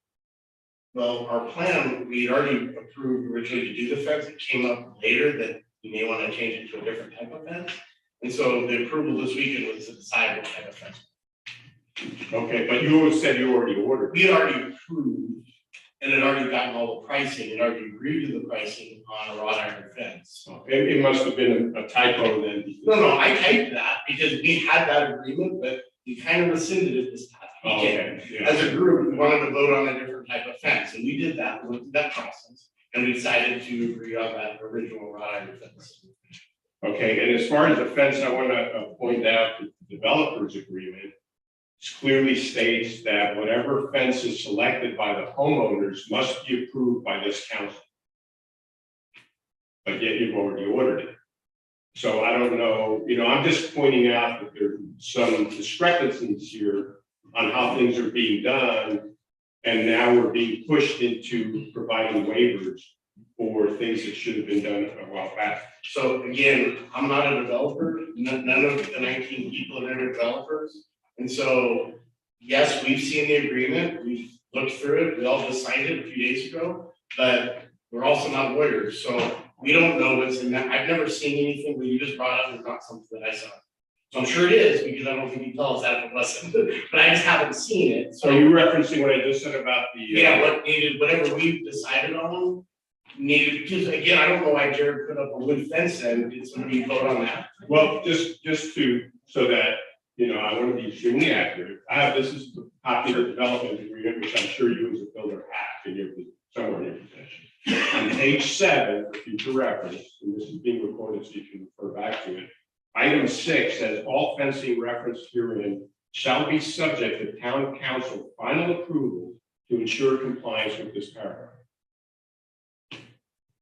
Well, our plan, we had already approved originally to do the fence. It came up later that you may want to change it to a different type of fence. And so the approval this weekend was to decide what type of fence. Okay, but you always said you already ordered. We had already approved and had already gotten all the pricing, and already agreed to the pricing on a wrought iron fence. It must have been a typo then. No, I typed that because we had that agreement, but we kind of rescinded it this past weekend. Okay, yeah. As a group, we wanted to vote on a different type of fence, and we did that, we went through that process, and we decided to agree on that original wrought iron fence. Okay, and as far as the fence, I want to point out that the developers agreement clearly states that whatever fence is selected by the homeowners must be approved by this council. But yet you've already ordered it. So I don't know, you know, I'm just pointing out that there's some discrepancies here on how things are being done. And now we're being pushed into providing waivers for things that should have been done a while back. So again, I'm not a developer, none of the 19 people that are developers. And so, yes, we've seen the agreement, we've looked through it, we all just signed it a few days ago, but we're also not lawyers, so we don't know what's in that. I've never seen anything that you just brought up is not something that I saw. So I'm sure it is, because I don't think you tell us that if it wasn't, but I just haven't seen it. So are you referencing what I just said about the? Yeah, what needed, whatever we've decided on, needed, because again, I don't know why Jared put up a wood fence and did somebody vote on that? Well, just to, so that, you know, I want to be extremely accurate. I have, this is the copy of the development agreement, which I'm sure you as a builder have in your, somewhere in your possession. On page 7, for future reference, and this is being recorded so you can refer back to it. Item 6 says all fencing referenced herein shall be subject to town council final approval to ensure compliance with this paragraph.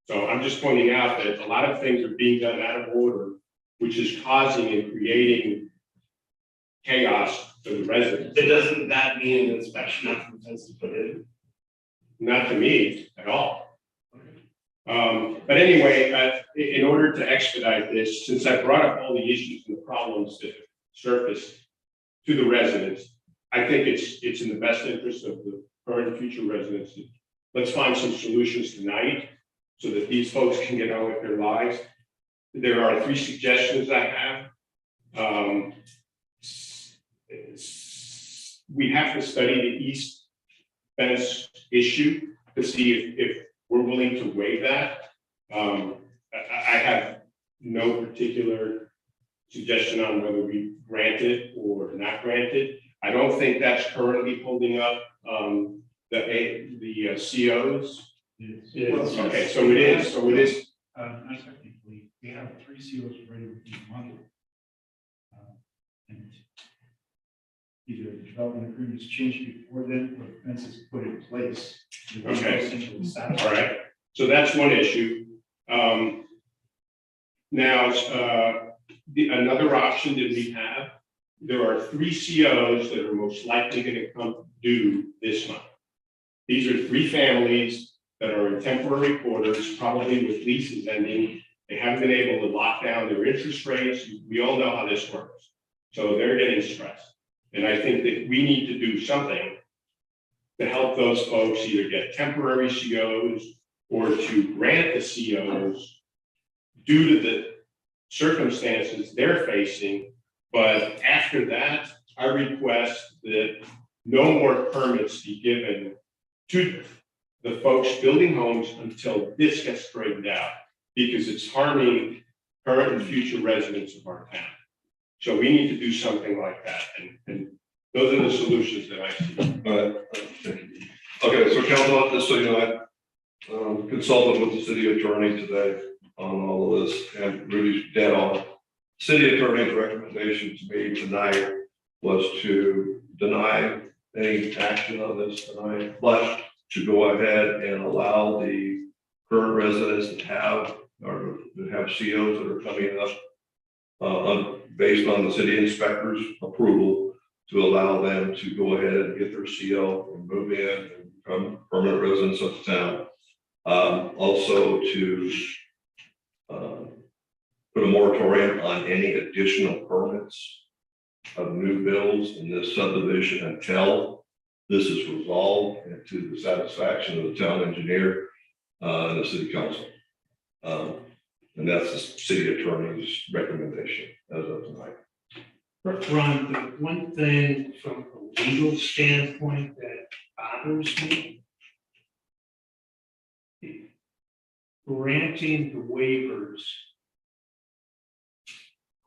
So I'm just pointing out that a lot of things are being done out of order, which is causing and creating chaos for the residents. But doesn't that mean an inspection after the fence is put in? Not to me at all. But anyway, in order to expedite this, since I brought up all the issues and the problems that surfaced to the residents, I think it's in the best interest of the current and future residents. Let's find some solutions tonight so that these folks can get on with their lives. There are 3 suggestions I have. We have to study the east fence issue to see if we're willing to waive that. I have no particular suggestion on whether we grant it or not grant it. I don't think that's currently holding up the COs. Yes. Okay, so it is. Not technically, we have 3 COs ready within a month. And either the development agreement is changed before then, or the fence is put in place. Okay. All right, so that's one issue. Now, another option that we have, there are 3 COs that are most likely going to come due this month. These are 3 families that are in temporary quarters, probably with leases ending. They haven't been able to lock down their interest rates. We all know how this works. So they're getting stressed. And I think that we need to do something to help those folks either get temporary COs or to grant the COs due to the circumstances they're facing. But after that, I request that no more permits be given to the folks building homes until this gets straightened out, because it's harming current and future residents of our town. So we need to do something like that, and those are the solutions that I see. All right, thank you. Okay, so council, just so you know, I consulted with the city attorney today on all of this, and Rudy's dead on. City attorney's recommendation to me tonight was to deny any action on this tonight, but to go ahead and allow the current residents to have, or to have COs that are coming up based on the city inspector's approval, to allow them to go ahead and get their CO and move in and become permanent residents of the town. Also to put a moratorium on any additional permits of new builds in this subdivision until this is resolved and to the satisfaction of the town engineer and the city council. And that's the city attorney's recommendation as of tonight. Ron, the one thing from a legal standpoint that bothers me, granting the waivers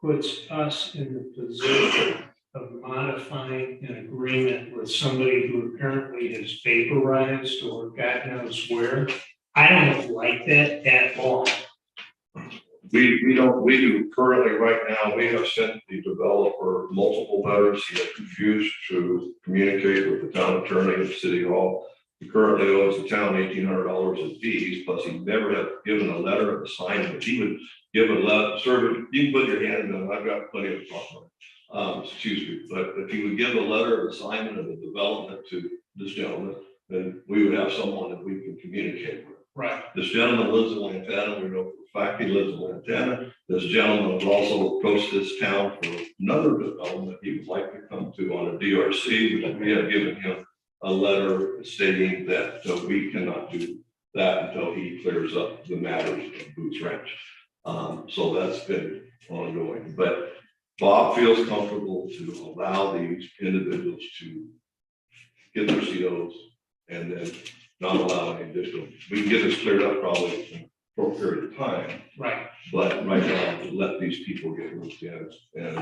puts us in the position of modifying an agreement with somebody who apparently has vaporized or God knows where. I don't like that at all. We do currently right now, we have sent the developer multiple letters. He has refused to communicate with the town attorney at City Hall. He currently owes the town $1,800 in fees, plus he never had given a letter of assignment. He would give a letter, sir, you can put your hand in, I've got plenty of talk. Excuse me, but if he would give a letter of assignment of the development to this gentleman, then we would have someone that we can communicate with. Right. This gentleman lives in Lantana. We know for a fact he lives in Lantana. This gentleman would also approach this town for another development he would like to come to on a DRC, which we have given him a letter stating that we cannot do that until he clears up the matters of Boots Ranch. So that's been ongoing, but Bob feels comfortable to allow these individuals to get their COs and then not allow any additional. We can get this cleared up probably in a short period of time. Right. But right now, to let these people get moved in and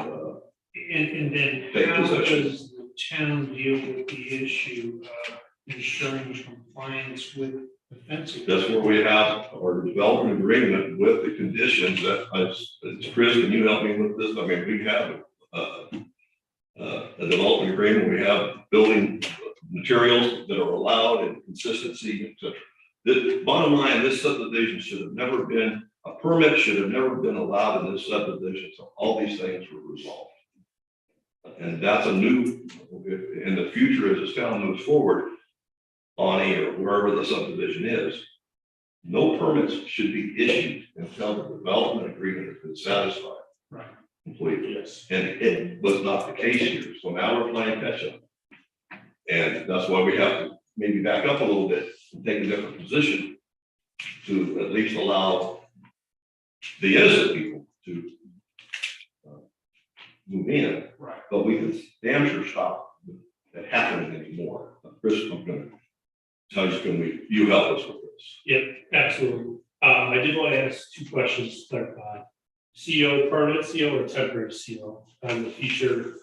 And then Take how possession. does the town deal with the issue of ensuring compliance with the fencing? that's where we have our development agreement with the conditions that Chris, can you help me with this? I mean, we have a development agreement, we have building materials that are allowed and consistency, etc. The bottom line, this subdivision should have never been, a permit should have never been allowed in this subdivision, so all these things were resolved. And that's a new, in the future, as this town moves forward, on or wherever the subdivision is, no permits should be issued until the development agreement has been satisfied. Right. Completely. Yes. And it was not the case here, so now we're playing catch up. And that's why we have to maybe back up a little bit and take a different position to at least allow the innocent people to move in. Right. But we can damn sure stop that happening anymore. Chris, I'm gonna tell you, you help us with this? Yep, absolutely. I did want to ask two questions to clarify. CO, permanent CO or temporary CO on the future?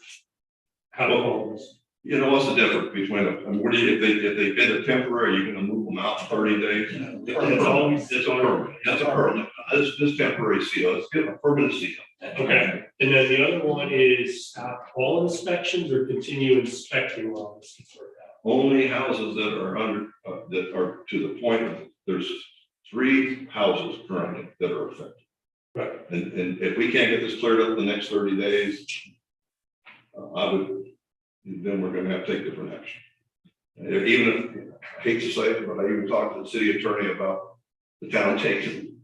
How to call this? You know, what's the difference between if they've been a temporary, you're gonna move them out in 30 days? It's always- It's a permanent, that's a permanent. This temporary CO, it's a permanent CO. Okay, and then the other one is stop all inspections or continue inspecting while this is worked out? Only houses that are under, that are to the point of, there's 3 houses currently that are affected. Right. And if we can't get this cleared up in the next 30 days, then we're gonna have to take different action. Even if, I hate to say it, but I even talked to the city attorney about the town taking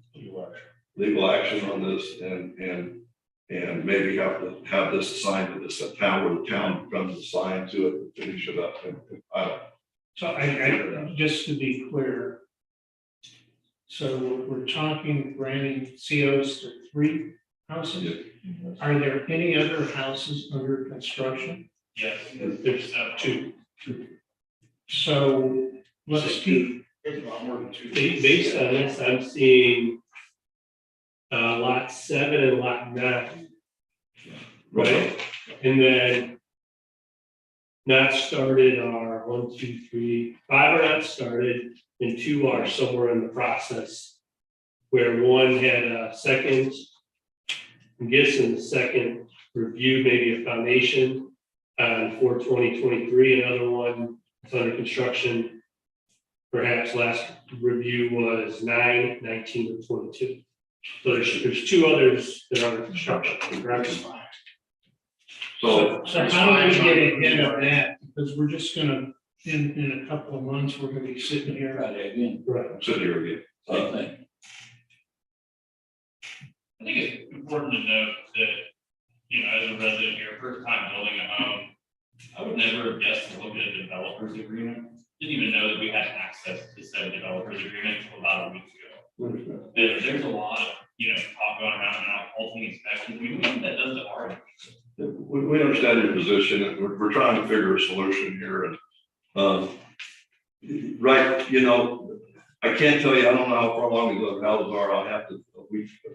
legal action on this and maybe have to have this assigned to this town where the town becomes assigned to it and finish it up. And I don't. So I, just to be clear, so we're talking granting COs to 3 houses? Are there any other houses under construction? Yes, there's 2. So let's keep, There's a lot more than 2. Based on this, I'm seeing lot 7 and lot 9 right? And then not started are 1, 2, 3, 5 are not started, and 2 are somewhere in the process. Where 1 had a second, I'm guessing the second review, maybe a foundation for 2023, another one is under construction. Perhaps last review was 9, 19, or 22. So there's 2 others that are under construction, correct? So, So how do we get ahead of that? Because we're just gonna, in a couple of months, we're gonna be sitting here. Friday again. Right. sit here again. Same thing. I think it's important to note that, you know, as a resident here, first time building a home, I would never have guessed to look at a developer's agreement. Didn't even know that we had access to said developer's agreement until about a week ago. There's a lot of, you know, talk going around now, halting inspections. We know what that does to our. We understand your position, and we're trying to figure a solution here, and, right, you know, I can't tell you, I don't know how far along these other houses are, I'll have to,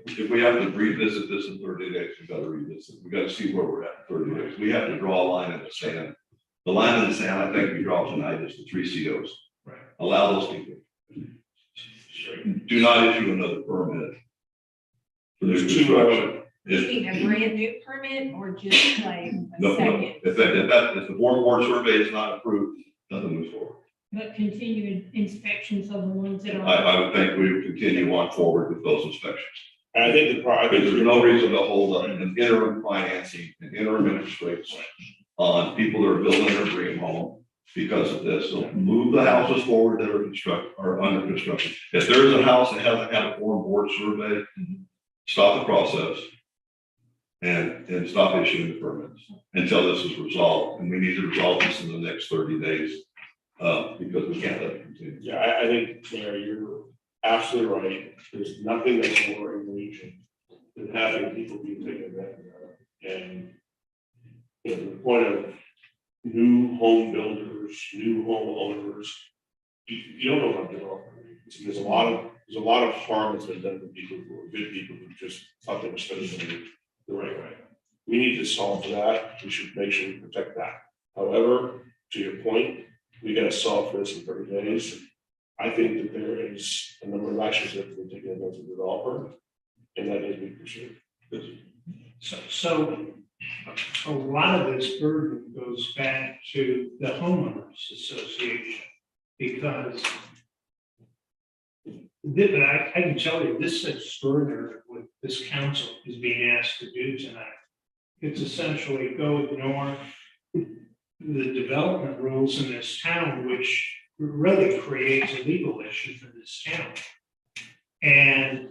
if we have to revisit this in 30 days, we gotta revisit, we gotta see where we're at in 30 days, we have to draw a line in the sand. The line in the sand, I think we draw tonight is the 3 COs. Right. Allow those people. Do not issue another permit. For this construction. You mean a brand new permit or just like a No, second, if the board survey is not approved, nothing moves forward. but continued inspections of the ones that are? I would think we would continue on forward with those inspections. And I think I think There's no reason to hold up an interim financing and interim interest rates on people that are building their dream home because of this. So move the houses forward that are under construction. If there is a house that hasn't had a form board survey, stop the process and stop issuing the permits until this is resolved. And we need to resolve this in the next 30 days because we can't let it continue. Yeah, I think, Mayor, you're absolutely right. There's nothing that's more enraging than having people being taken advantage of. And you know, the point of new home builders, new homeowners, you don't know what developer. There's a lot of harm that's been done to people who are good people who just thought they were spending money the right way. We need to solve for that. We should make sure we protect that. However, to your point, we gotta solve for this in 30 days. I think that there is a number of actions that can be taken against the developer, and that needs to be pursued. So a lot of this burden goes back to the homeowners association because I can tell you, this is extraordinary what this council is being asked to do tonight. It's essentially go ignore the development rules in this town, which really creates a legal issue for this town. And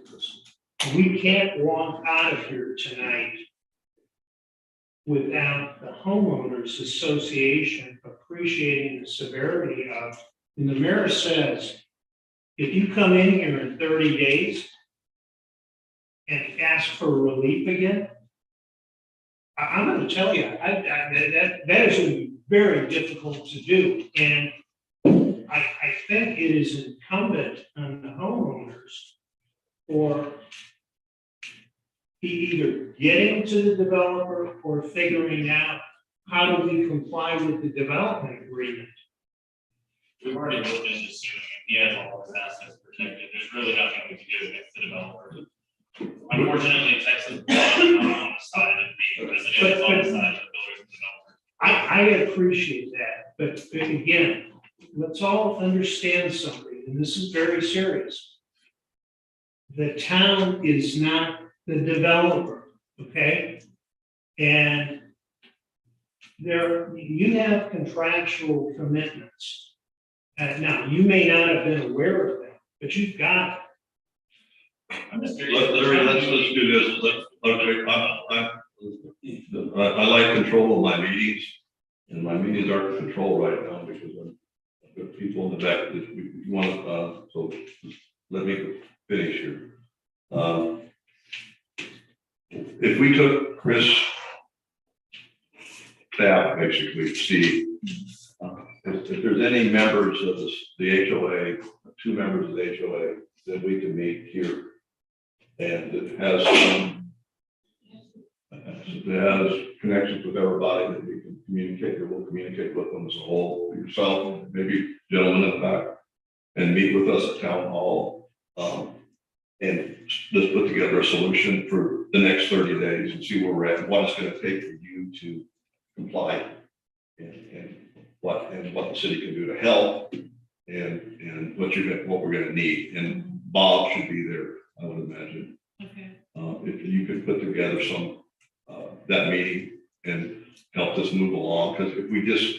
we can't walk out of here tonight without the homeowners association appreciating the severity of, and the mayor says, if you come in here in 30 days and ask for relief again, I'm going to tell you, that is going to be very difficult to do. And I think it is incumbent on the homeowners for either getting to the developer or figuring out how do we comply with the development agreement. We've already looked into suing, he has all his assets protected, there's really nothing we can do against the developer. Unfortunately, Texas law is not on the side of the residents, it's on the side of the builders and developers. I appreciate that, but again, let's all understand something, and this is very serious. The town is not the developer, okay? And you have contractual commitments. Now, you may not have been aware of them, but you've got Larry, let's do this. I like control of my meetings, and my meetings aren't in control right now because I've got people in the back that we want to, so let me finish here. If we took Chris staff, basically, Steve, if there's any members of the HOA, 2 members of the HOA that we can meet here and it has has connections with everybody that we can communicate, that we'll communicate with them as a whole, yourself, maybe gentlemen in the back, and meet with us at town hall. And just put together a solution for the next 30 days and see where we're at, and what it's gonna take for you to comply. And what the city can do to help, and what we're gonna need. And Bob should be there, I would imagine. Okay. If you could put together some, that meeting and help us move along, because if we just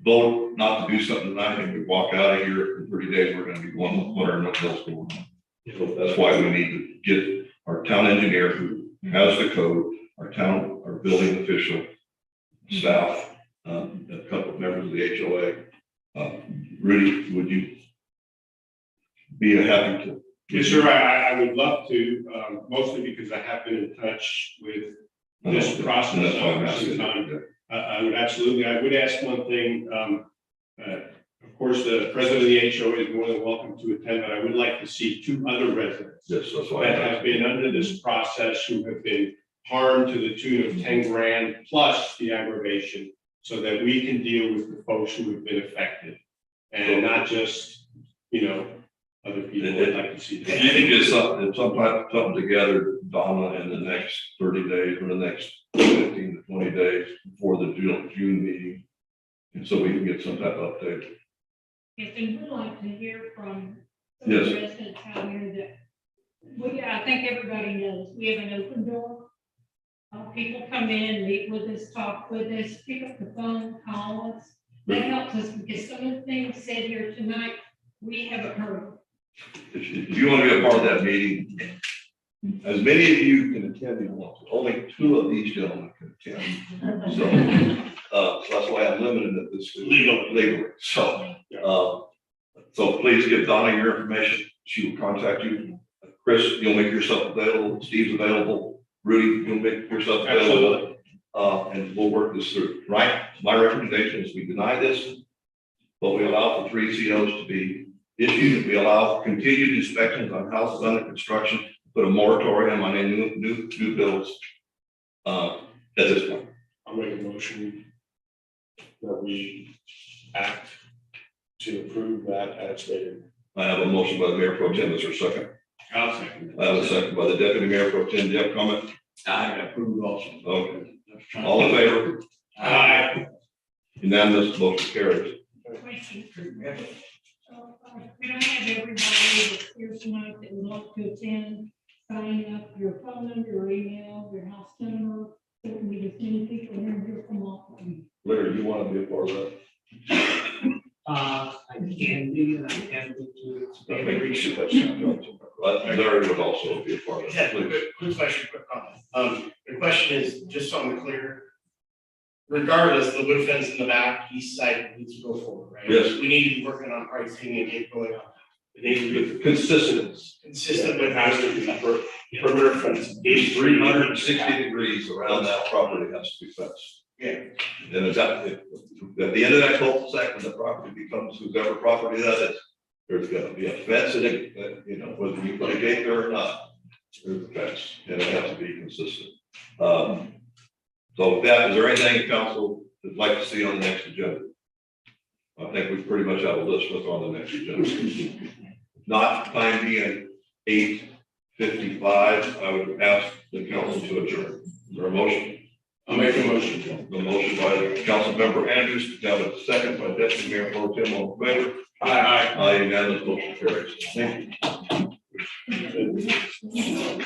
vote not to do something tonight and we walk out of here in 30 days, we're gonna be going, what are nothing else going on? So that's why we need to get our town engineer who has the code, our building official, staff, a couple of members of the HOA. Rudy, would you be happy to? Yes, sir, I would love to, mostly because I have been in touch with this process. And that's why I'm for asking. some time. I would absolutely, I would ask one thing, of course, the president of the HOA is more than welcome to attend, but I would like to see 2 other residents Yes, that's why. that have been under this process, who have been harmed to the tune of 10 grand plus the aggravation, so that we can deal with the folks who have been affected. And not just, other people. I'd like to see. If you can get something together, Donna, in the next 30 days or the next 15 to 20 days before the June meeting. And so we can get some type of update. Yes, and we'd like to hear from some of the residents out here that, I think everybody knows, we have an open door. People come in, meet with us, talk with us, pick up the phone, call us. That helps us, because some of the things said here tonight, we haven't heard. If you want to be a part of that meeting, as many of you can attend, you want to. Only 2 of these gentlemen can attend. So that's why I'm limited at this legally. So please give Donna your information. She will contact you. Chris, you'll make yourself available. Steve's available. Rudy, you'll make yourself available. And we'll work this through, right? My recommendation is we deny this, but we allow for 3 COs to be issued. We allow continued inspections on houses under construction, put a moratorium on any new builds at this point. I'll make a motion that we act to approve that as stated. I have a motion by the Mayor Pro Tem. Is there a second? I'll second. I have a second by the Deputy Mayor Pro Tem. Do you have a comment? I approve also. Okay. All in favor? Aye. Unanimous, motion carries. Question. Can I have everybody that's here tonight that would like to attend, sign up your phone number, your email, your house number, so we can send people here from all. Larry, you want to be a part of that? I can be, and I can do I think we should have some Johnson. Larry would also be a part of Yeah, it. Please. quick question, quick comment. The question is, just so I'm clear, regardless, the wood fence in the back, east side needs to go forward, right? Yes. We need to be working on pricing and get going on that. It needs to be Consistent. consistent with has to be perimeter fence, 360 degrees around that property has to be fenced. Yeah. And at the end of that cul-de-sac, when the property becomes whoever property that is, there's gonna be a fence in it, whether you put a gate there or not, there's a fence, and it has to be consistent. So with that, is there anything the council would like to see on the next agenda? I think we pretty much have a list what's on the next agenda. Not time being 8:55, I would ask the council to adjourn. Is there a motion? I'll make a motion. The motion by Council Member Andrews, now a second by Deputy Mayor Pro Tem, all in favor? Aye. Aye, unanimous, motion carries. Thank you.